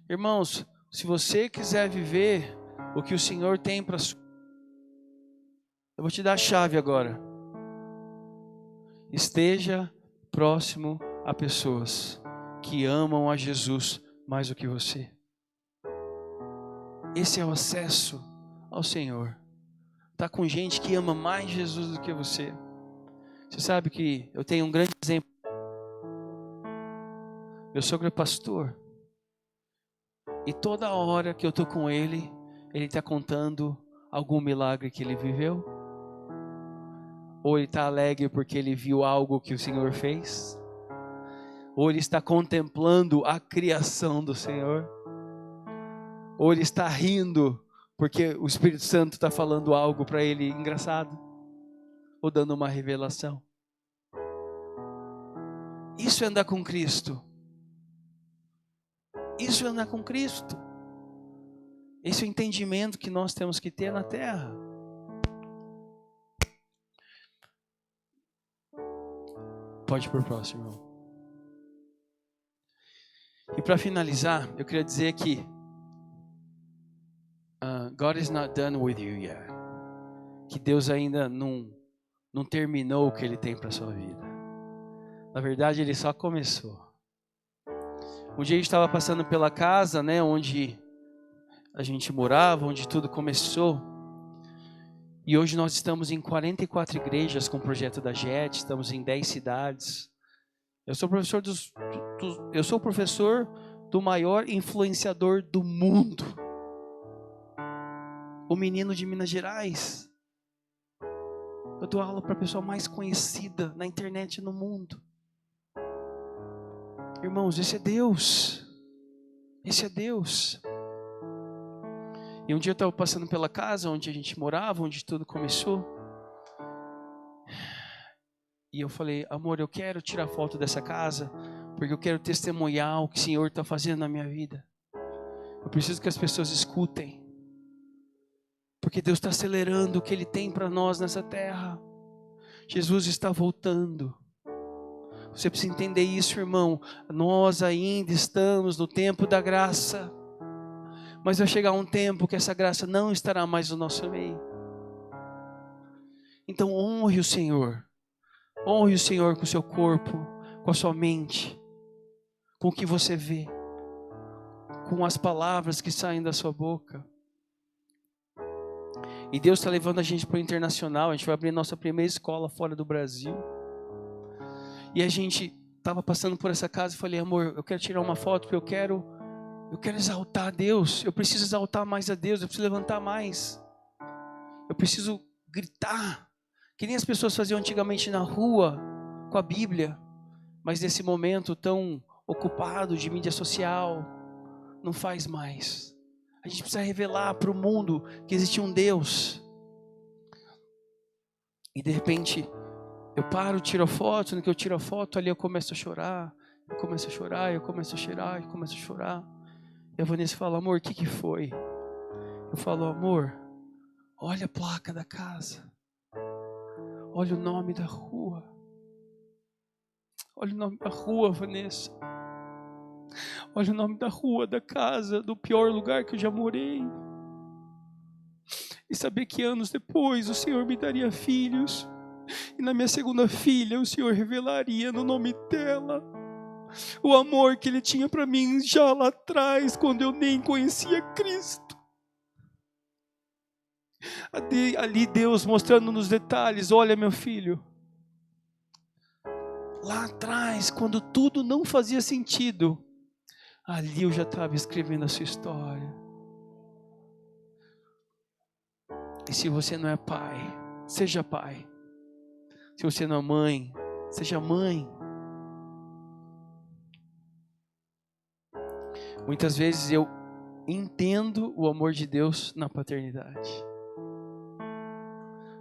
[SPEAKER 2] Irmãos, se você quiser viver o que o Senhor tem para sua... Eu vou te dar a chave agora. Esteja próximo a pessoas que amam a Jesus mais do que você. Esse é o acesso ao Senhor. Tá com gente que ama mais Jesus do que você. Você sabe que eu tenho um grande exemplo. Meu sogro é pastor. E toda hora que eu estou com ele, ele está contando algum milagre que ele viveu. Ou ele está alegre porque ele viu algo que o Senhor fez. Ou ele está contemplando a criação do Senhor. Ou ele está rindo porque o Espírito Santo está falando algo para ele engraçado. Ou dando uma revelação. Isso é andar com Cristo. Isso é andar com Cristo. Esse é o entendimento que nós temos que ter na terra. Pode ir para o próximo, irmão. E para finalizar, eu queria dizer que God is not done with you yet. Que Deus ainda não terminou o que Ele tem para a sua vida. Na verdade, Ele só começou. Um dia a gente estava passando pela casa, né, onde a gente morava, onde tudo começou. E hoje nós estamos em 44 igrejas com o projeto da JET, estamos em 10 cidades. Eu sou professor do maior influenciador do mundo. O menino de Minas Gerais. Eu dou aula para a pessoa mais conhecida na internet no mundo. Irmãos, esse é Deus. Esse é Deus. E um dia eu estava passando pela casa onde a gente morava, onde tudo começou. E eu falei, amor, eu quero tirar foto dessa casa, porque eu quero testemunhar o que o Senhor está fazendo na minha vida. Eu preciso que as pessoas escutem. Porque Deus está acelerando o que Ele tem para nós nessa terra. Jesus está voltando. Você precisa entender isso, irmão. Nós ainda estamos no tempo da graça. Mas vai chegar um tempo que essa graça não estará mais no nosso meio. Então honre o Senhor. Honre o Senhor com o seu corpo, com a sua mente, com o que você vê, com as palavras que saem da sua boca. E Deus está levando a gente para o internacional. A gente vai abrir nossa primeira escola fora do Brasil. E a gente estava passando por essa casa e falei, amor, eu quero tirar uma foto porque eu quero exaltar a Deus. Eu preciso exaltar mais a Deus. Eu preciso levantar mais. Eu preciso gritar. Que nem as pessoas faziam antigamente na rua, com a Bíblia. Mas nesse momento tão ocupado de mídia social, não faz mais. A gente precisa revelar para o mundo que existe um Deus. E de repente, eu paro, tiro a foto. No que eu tiro a foto, ali eu começo a chorar. Eu começo a chorar, eu começo a chorar, eu começo a chorar. E a Vanessa fala, amor, o que foi? Eu falo, amor, olha a placa da casa. Olha o nome da rua. Olha o nome da rua, Vanessa. Olha o nome da rua, da casa, do pior lugar que eu já morei. E saber que anos depois o Senhor me daria filhos. E na minha segunda filha o Senhor revelaria no nome dela o amor que Ele tinha para mim já lá atrás, quando eu nem conhecia Cristo. Ali Deus mostrando nos detalhes, olha meu filho, lá atrás, quando tudo não fazia sentido, ali eu já estava escrevendo a sua história. E se você não é pai, seja pai. Se você não é mãe, seja mãe. Muitas vezes eu entendo o amor de Deus na paternidade.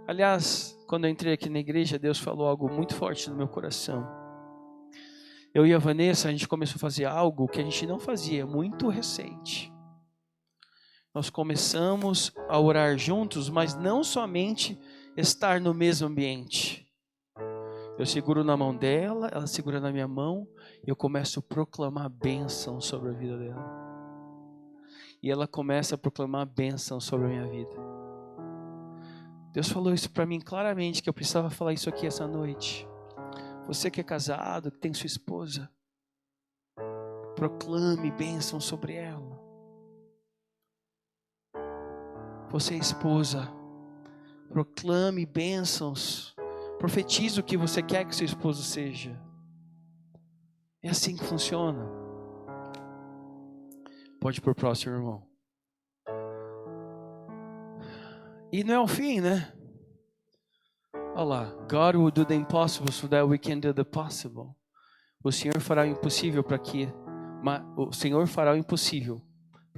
[SPEAKER 2] Aliás, quando eu entrei aqui na igreja, Deus falou algo muito forte no meu coração. Eu e a Vanessa, a gente começou a fazer algo que a gente não fazia, muito recente. Nós começamos a orar juntos, mas não somente estar no mesmo ambiente. Eu seguro na mão dela, ela segura na minha mão, e eu começo a proclamar bênção sobre a vida dela. E ela começa a proclamar bênção sobre a minha vida. Deus falou isso para mim claramente, que eu precisava falar isso aqui essa noite. Você que é casado, que tem sua esposa, proclame bênção sobre ela. Você é esposa, proclame bênçãos. Profetize o que você quer que seu esposo seja. É assim que funciona. Pode ir para o próximo, irmão. E não é o fim, né? Olha lá. God will do the impossible so that we can do the possible. O Senhor fará o impossível para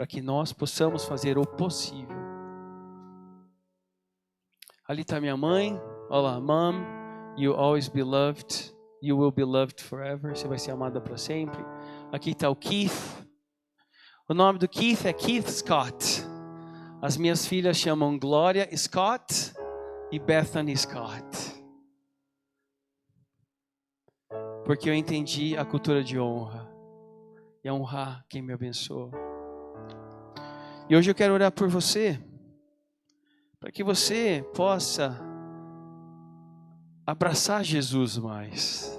[SPEAKER 2] que nós possamos fazer o possível. Ali está minha mãe. Olha lá, Mom, you always be loved. You will be loved forever. Você vai ser amada para sempre. Aqui está o Keith. O nome do Keith é Keith Scott. As minhas filhas chamam Glória Scott e Bethany Scott. Porque eu entendi a cultura de honra. E honrar quem me abençoa. E hoje eu quero orar por você. Para que você possa abraçar Jesus mais.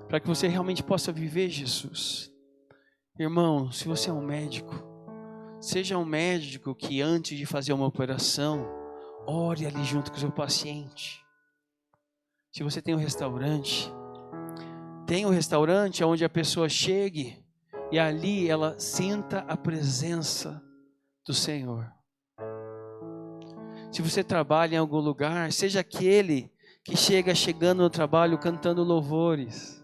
[SPEAKER 2] Para que você realmente possa viver Jesus. Irmão, se você é um médico, seja um médico que antes de fazer uma operação, ore ali junto com o seu paciente. Se você tem um restaurante, tem um restaurante onde a pessoa chegue e ali ela sinta a presença do Senhor. Se você trabalha em algum lugar, seja aquele que chegando no trabalho cantando louvores.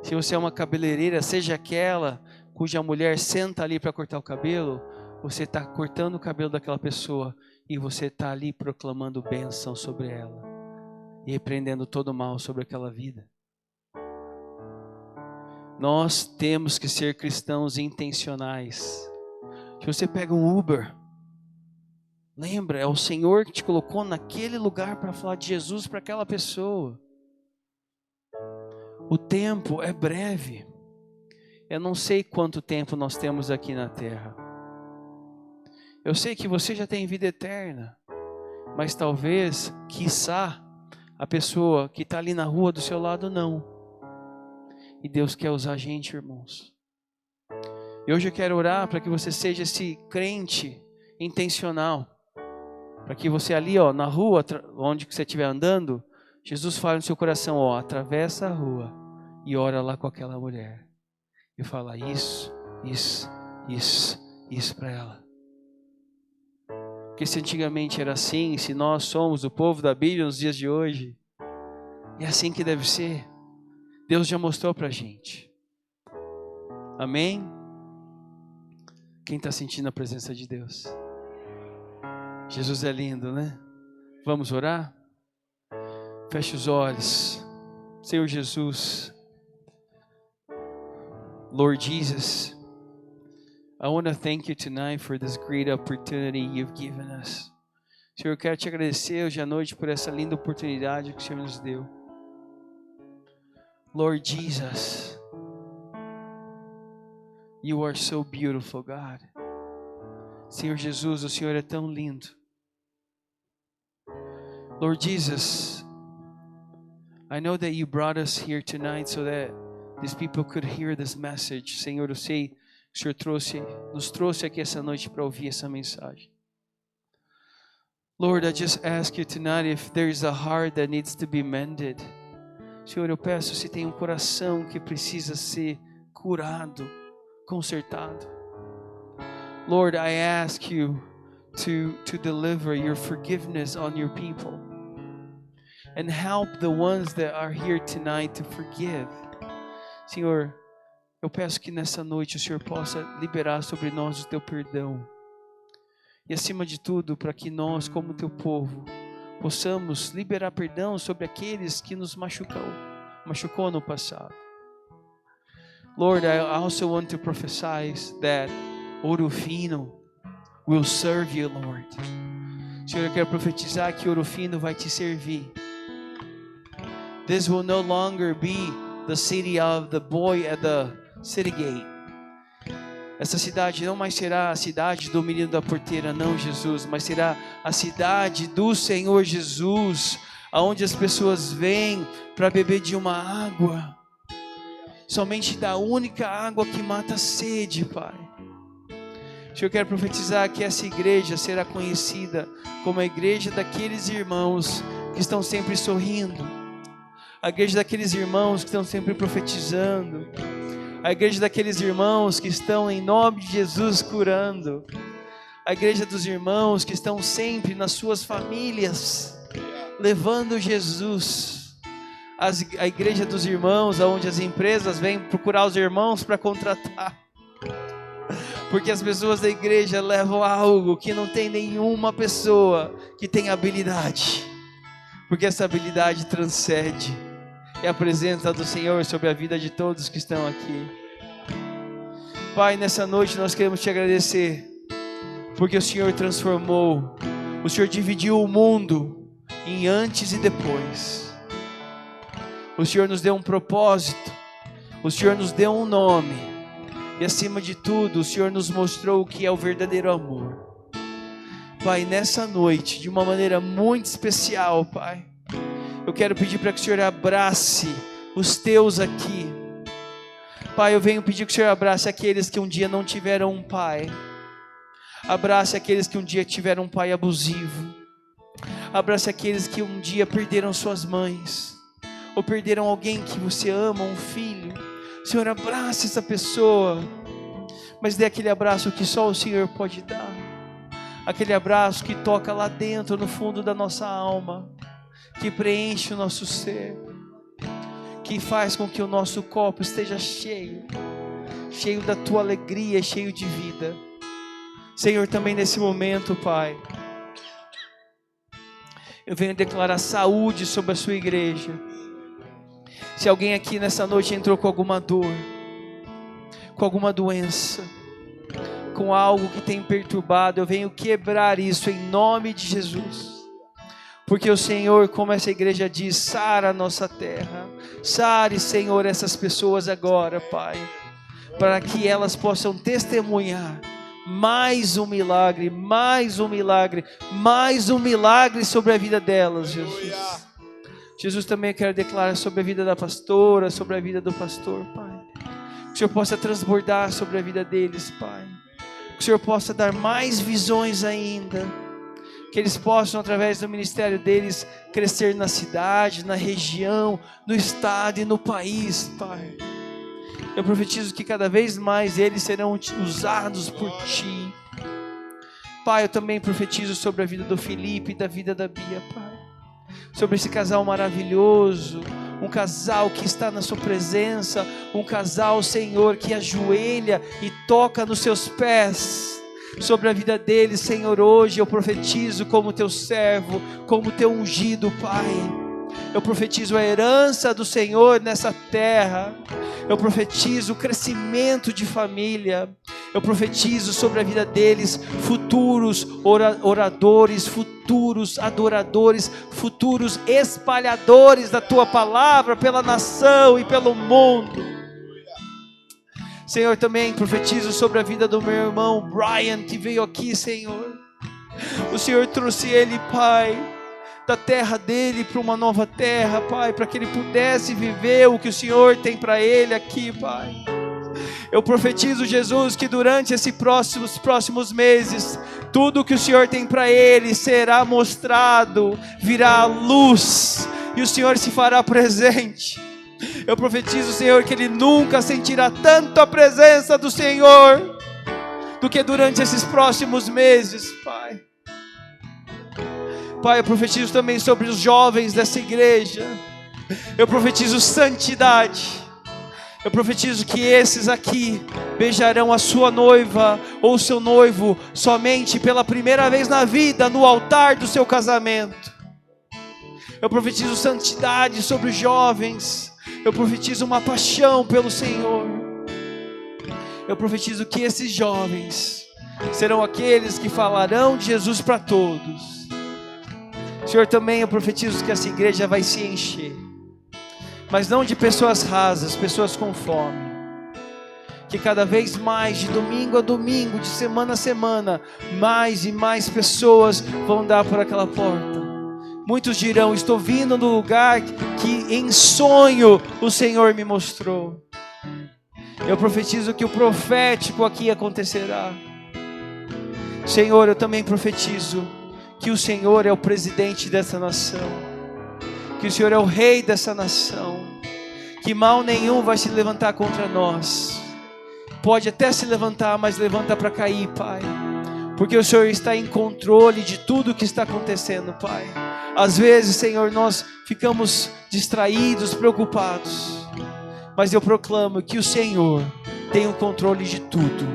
[SPEAKER 2] Se você é uma cabeleireira, seja aquela cuja mulher senta ali para cortar o cabelo, você está cortando o cabelo daquela pessoa e você está ali proclamando bênção sobre ela e repreendendo todo o mal sobre aquela vida. Nós temos que ser cristãos intencionais. Se você pega um Uber, lembra, é o Senhor que te colocou naquele lugar para falar de Jesus para aquela pessoa. O tempo é breve. Eu não sei quanto tempo nós temos aqui na terra. Eu sei que você já tem vida eterna, mas talvez, quiçá, a pessoa que está ali na rua do seu lado não. E Deus quer usar a gente, irmãos. E hoje eu quero orar para que você seja esse crente intencional. Para que você ali, na rua, onde você estiver andando, Jesus fala no seu coração, atravessa a rua e ora lá com aquela mulher. E fala isso para ela. Porque se antigamente era assim, se nós somos o povo da Bíblia nos dias de hoje, é assim que deve ser. Deus já mostrou para a gente. Amém? Quem está sentindo a presença de Deus? Jesus é lindo, né? Vamos orar? Feche os olhos. Senhor Jesus, Lord Jesus, I want to thank you tonight for this great opportunity you've given us. Senhor, eu quero te agradecer hoje à noite por essa linda oportunidade que o Senhor nos deu. Lord Jesus, you are so beautiful, God. Senhor Jesus, o Senhor é tão lindo. Lord Jesus, I know that you brought us here tonight so that these people could hear this message. Senhor, eu sei que o Senhor nos trouxe aqui essa noite para ouvir essa mensagem. Lord, I just ask you tonight if there's a heart that needs to be mended. Senhor, eu peço se tem um coração que precisa ser curado, consertado. Lord, I ask you to deliver your forgiveness on your people and help the ones that are here tonight to forgive. Senhor, eu peço que nessa noite o Senhor possa liberar sobre nós o teu perdão. E acima de tudo, para que nós, como teu povo, possamos liberar perdão sobre aqueles que nos machucou no passado. Lord, I also want to prophesy that Ouro Fino will serve you, Lord. Senhor, eu quero profetizar que Ouro Fino vai te servir. This will no longer be the city of the boy at the city gate. Essa cidade não mais será a cidade do menino da porteira, não, Jesus, mas será a cidade do Senhor Jesus, aonde as pessoas vêm para beber de uma água, somente da única água que mata a sede, Pai. Eu quero profetizar que essa igreja será conhecida como a igreja daqueles irmãos que estão sempre sorrindo, a igreja daqueles irmãos que estão sempre profetizando, a igreja daqueles irmãos que estão em nome de Jesus curando, a igreja dos irmãos que estão sempre nas suas famílias levando Jesus, a igreja dos irmãos onde as empresas vêm procurar os irmãos para contratar, porque as pessoas da igreja levam algo que não tem nenhuma pessoa que tem habilidade, porque essa habilidade transcende. É a presença do Senhor sobre a vida de todos que estão aqui. Pai, nessa noite nós queremos te agradecer
[SPEAKER 3] porque o Senhor transformou, o Senhor dividiu o mundo em antes e depois. O Senhor nos deu um propósito, o Senhor nos deu um nome, e acima de tudo, o Senhor nos mostrou o que é o verdadeiro amor. Pai, nessa noite, de uma maneira muito especial, Pai, eu quero pedir para que o Senhor abrace os teus aqui. Pai, eu venho pedir que o Senhor abrace aqueles que um dia não tiveram um pai. Abrace aqueles que um dia tiveram um pai abusivo. Abrace aqueles que um dia perderam suas mães, ou perderam alguém que você ama, um filho. Senhor, abrace essa pessoa, mas dê aquele abraço que só o Senhor pode dar. Aquele abraço que toca lá dentro, no fundo da nossa alma, que preenche o nosso ser, que faz com que o nosso copo esteja cheio, cheio da tua alegria, cheio de vida. Senhor, também nesse momento, Pai, eu venho declarar saúde sobre a sua igreja. Se alguém aqui nessa noite entrou com alguma dor, com alguma doença, com algo que tem perturbado, eu venho quebrar isso em nome de Jesus. Porque o Senhor, como essa igreja diz, sara a nossa terra. Sare, Senhor, essas pessoas agora, Pai, para que elas possam testemunhar mais um milagre, mais um milagre, mais um milagre sobre a vida delas, Jesus. Jesus, também eu quero declarar sobre a vida da pastora, sobre a vida do pastor, Pai. Que o Senhor possa transbordar sobre a vida deles, Pai. Que o Senhor possa dar mais visões ainda. Que eles possam, através do ministério deles, crescer na cidade, na região, no estado e no país, Pai. Eu profetizo que cada vez mais eles serão usados por Ti. Pai, eu também profetizo sobre a vida do Felipe e da vida da Bia, Pai. Sobre esse casal maravilhoso, um casal que está na sua presença, um casal, Senhor, que ajoelha e toca nos seus pés. Sobre a vida deles, Senhor, hoje eu profetizo como teu servo, como teu ungido, Pai. Eu profetizo a herança do Senhor nessa terra. Eu profetizo o crescimento de família. Eu profetizo sobre a vida deles futuros oradores, futuros adoradores, futuros espalhadores da tua palavra pela nação e pelo mundo. Senhor, também profetizo sobre a vida do meu irmão Brian, que veio aqui, Senhor. O Senhor trouxe ele, Pai, da terra dele para uma nova terra, Pai, para que ele pudesse viver o que o Senhor tem para ele aqui, Pai. Eu profetizo, Jesus, que durante esses próximos meses, tudo que o Senhor tem para ele será mostrado, virá à luz, e o Senhor se fará presente. Eu profetizo, Senhor, que ele nunca sentirá tanto a presença do Senhor do que durante esses próximos meses, Pai. Pai, eu profetizo também sobre os jovens dessa igreja. Eu profetizo santidade. Eu profetizo que esses aqui beijarão a sua noiva ou o seu noivo somente pela primeira vez na vida, no altar do seu casamento. Eu profetizo santidade sobre os jovens. Eu profetizo uma paixão pelo Senhor. Eu profetizo que esses jovens serão aqueles que falarão de Jesus para todos. Senhor, também eu profetizo que essa igreja vai se encher, mas não de pessoas rasas, pessoas com fome. Que cada vez mais, de domingo a domingo, de semana a semana, mais e mais pessoas vão dar por aquela porta. Muitos dirão: estou vindo no lugar que em sonho o Senhor me mostrou. Eu profetizo que o profético aqui acontecerá. Senhor, eu também profetizo que o Senhor é o presidente dessa nação, que o Senhor é o rei dessa nação, que mal nenhum vai se levantar contra nós. Pode até se levantar, mas levanta para cair, Pai, porque o Senhor está em controle de tudo o que está acontecendo, Pai. Às vezes, Senhor, nós ficamos distraídos, preocupados, mas eu proclamo que o Senhor tem o controle de tudo,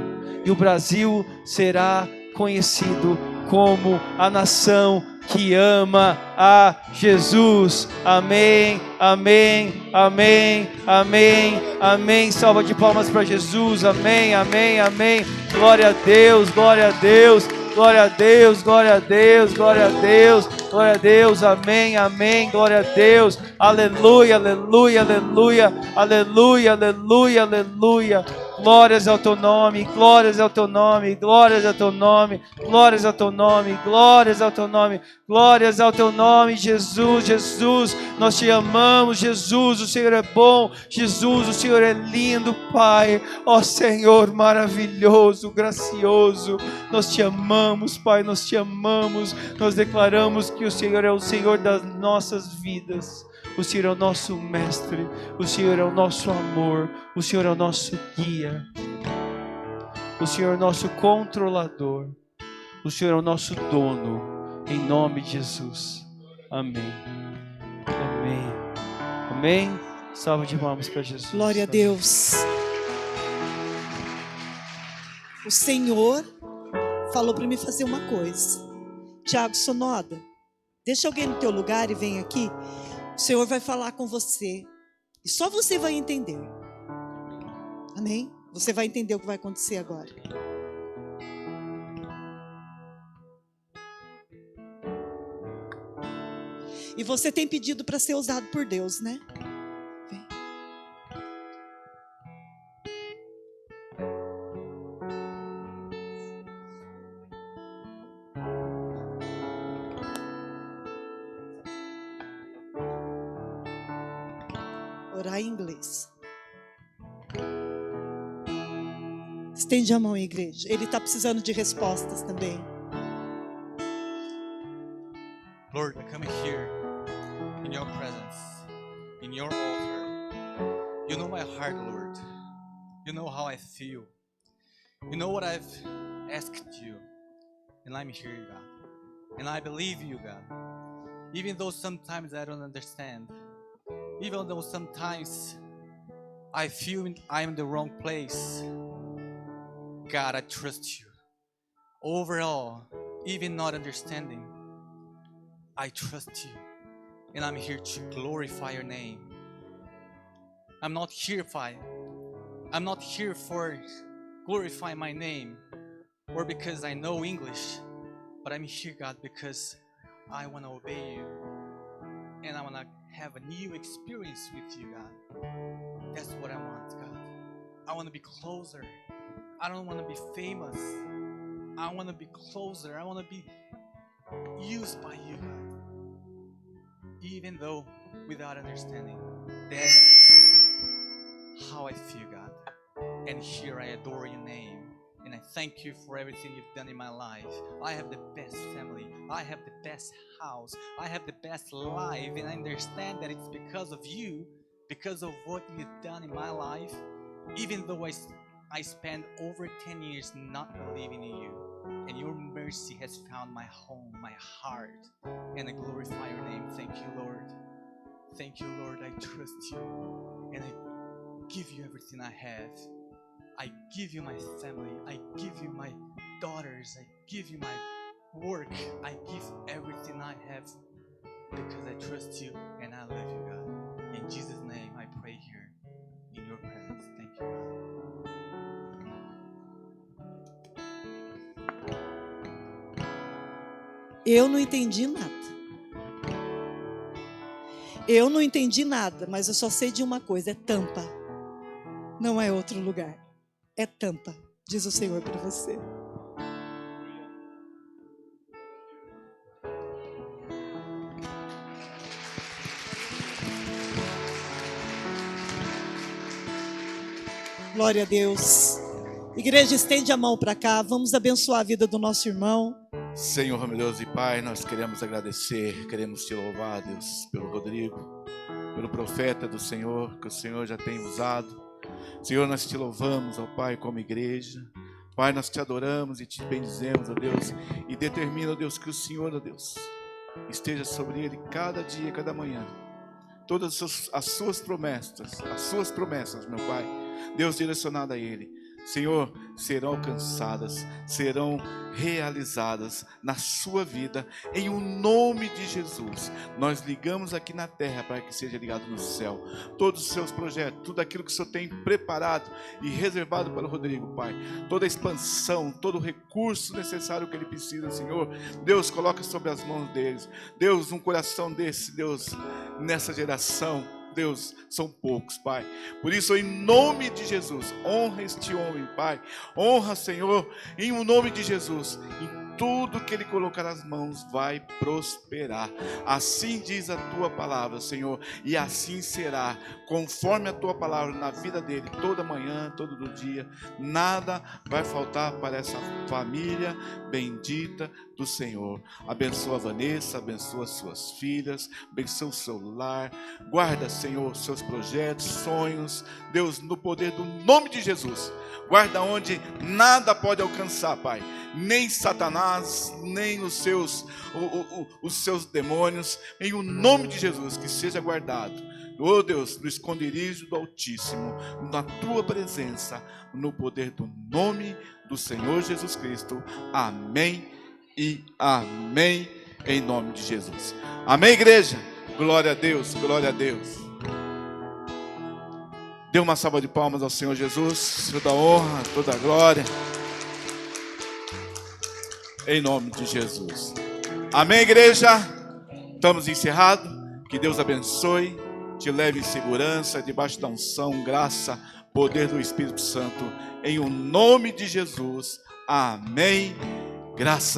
[SPEAKER 3] e o Brasil será conhecido como a nação que ama a Jesus. Amém, amém, amém, amém, amém. Salva de palmas para Jesus. Amém, amém, amém. Glória a Deus, glória a Deus. glória a Deus, glória a Deus, glória a Deus, glória a Deus, amém, amém, glória a Deus, aleluia, aleluia, aleluia, aleluia, aleluia, aleluia, glórias ao teu nome, glórias ao teu nome, glórias ao teu nome, glórias ao teu nome, glórias ao teu nome, glórias ao teu nome, Jesus, Jesus, nós te amamos, Jesus, o Senhor é bom, Jesus, o Senhor é lindo, Pai, ó Senhor maravilhoso, gracioso, nós te amamos, Pai, nós te amamos, nós declaramos que o Senhor é o Senhor das nossas vidas, o Senhor é o nosso mestre, o Senhor é o nosso amor, o Senhor é o nosso guia, o Senhor é o nosso controlador, o Senhor é o nosso dono, em nome de Jesus, amém, amém, amém, salve de palmas para Jesus.
[SPEAKER 1] Glória a Deus. O Senhor falou para mim fazer uma coisa. Tiago Sonoda, deixa alguém no teu lugar e vem aqui. O Senhor vai falar com você. E só você vai entender. Amém? Você vai entender o que vai acontecer agora. E você tem pedido para ser usado por Deus, né? Vem. Orar em inglês. Estende a mão, igreja. Ele está precisando de respostas também.
[SPEAKER 4] Lord, I come here in your presence, in your altar. You know my heart, Lord. You know how I feel. You know what I've asked you. And I'm here, God. And I believe you, God. Even though sometimes I don't understand. Even though sometimes I feel I'm in the wrong place. God, I trust you. Overall, even not understanding, I trust you. And I'm here to glorify your name. I'm not here for glorify my name or because I know English, but I'm here, God, because I want to obey you. And I want to have a new experience with you, God. That's what I want, God. I want to be closer. I don't want to be famous. I want to be closer. I want to be used by you, God. Even though without understanding. That's how I feel, God. And here I adore your name. And I thank you for everything you've done in my life. I have the best family. I have the best house. I have the best life. And I understand that it's because of you, because of what you've done in my life. Even though I spent over 10 years not believing in you. And your mercy has found my home, my heart. And I glorify your name. Thank you, Lord. Thank you, Lord. I trust you. And I give you everything I have. I give you my family. I give you my daughters. I give you my work. I give everything I have because I trust you and I love you, God. In Jesus' name I pray here in your presence. Thank you, God.
[SPEAKER 1] Eu não entendi nada. Eu não entendi nada, mas eu só sei de uma coisa, é Tampa. Não é outro lugar. É Tampa, diz o Senhor para você. Glória a Deus. Igreja, estende a mão para cá. Vamos abençoar a vida do nosso irmão.
[SPEAKER 5] Senhor, meu Deus e Pai, nós queremos agradecer, queremos te louvar, Deus, pelo Rodrigo, pelo profeta do Senhor, que o Senhor já tem usado. Senhor, nós te louvamos, ó Pai, como igreja. Pai, nós te adoramos e te bendizemos, ó Deus, e determina, ó Deus, que o Senhor, ó Deus, esteja sobre ele cada dia, cada manhã. Todas as suas promessas, meu Pai, Deus, direcionada a ele. Senhor, serão alcançadas, serão realizadas na sua vida, em o nome de Jesus. Nós ligamos aqui na terra para que seja ligado no céu. Todos os seus projetos, tudo aquilo que o Senhor tem preparado e reservado para o Rodrigo, Pai, toda a expansão, todo o recurso necessário que ele precisa, Senhor, Deus, coloca sobre as mãos deles. Deus, um coração desse, Deus, nessa geração, Deus, são poucos, Pai. Por isso, em nome de Jesus, honra este homem, Pai. Honra, Senhor, em o nome de Jesus. Em tudo que ele colocar nas mãos vai prosperar. Assim diz a tua palavra, Senhor, e assim será, conforme a tua palavra na vida dele, toda manhã, todo dia. Nada vai faltar para essa família bendita do Senhor. Abençoa a Vanessa, abençoa suas filhas, abençoa o seu lar. Guarda, Senhor, seus projetos, sonhos, Deus, no poder do nome de Jesus. Guarda onde nada pode alcançar, Pai. Nem Satanás, nem os seus demônios. Em o nome de Jesus, que seja guardado. Oh Deus, no esconderijo do Altíssimo, na tua presença, no poder do nome do Senhor Jesus Cristo. Amém e amém, em nome de Jesus. Amém, igreja? Glória a Deus, glória a Deus. Dê uma salva de palmas ao Senhor Jesus, toda a honra, toda a glória, em nome de Jesus. Amém, igreja? Estamos encerrados. Que Deus abençoe, te leve em segurança, debaixo da unção, graça, poder do Espírito Santo, em o nome de Jesus. Amém. Graças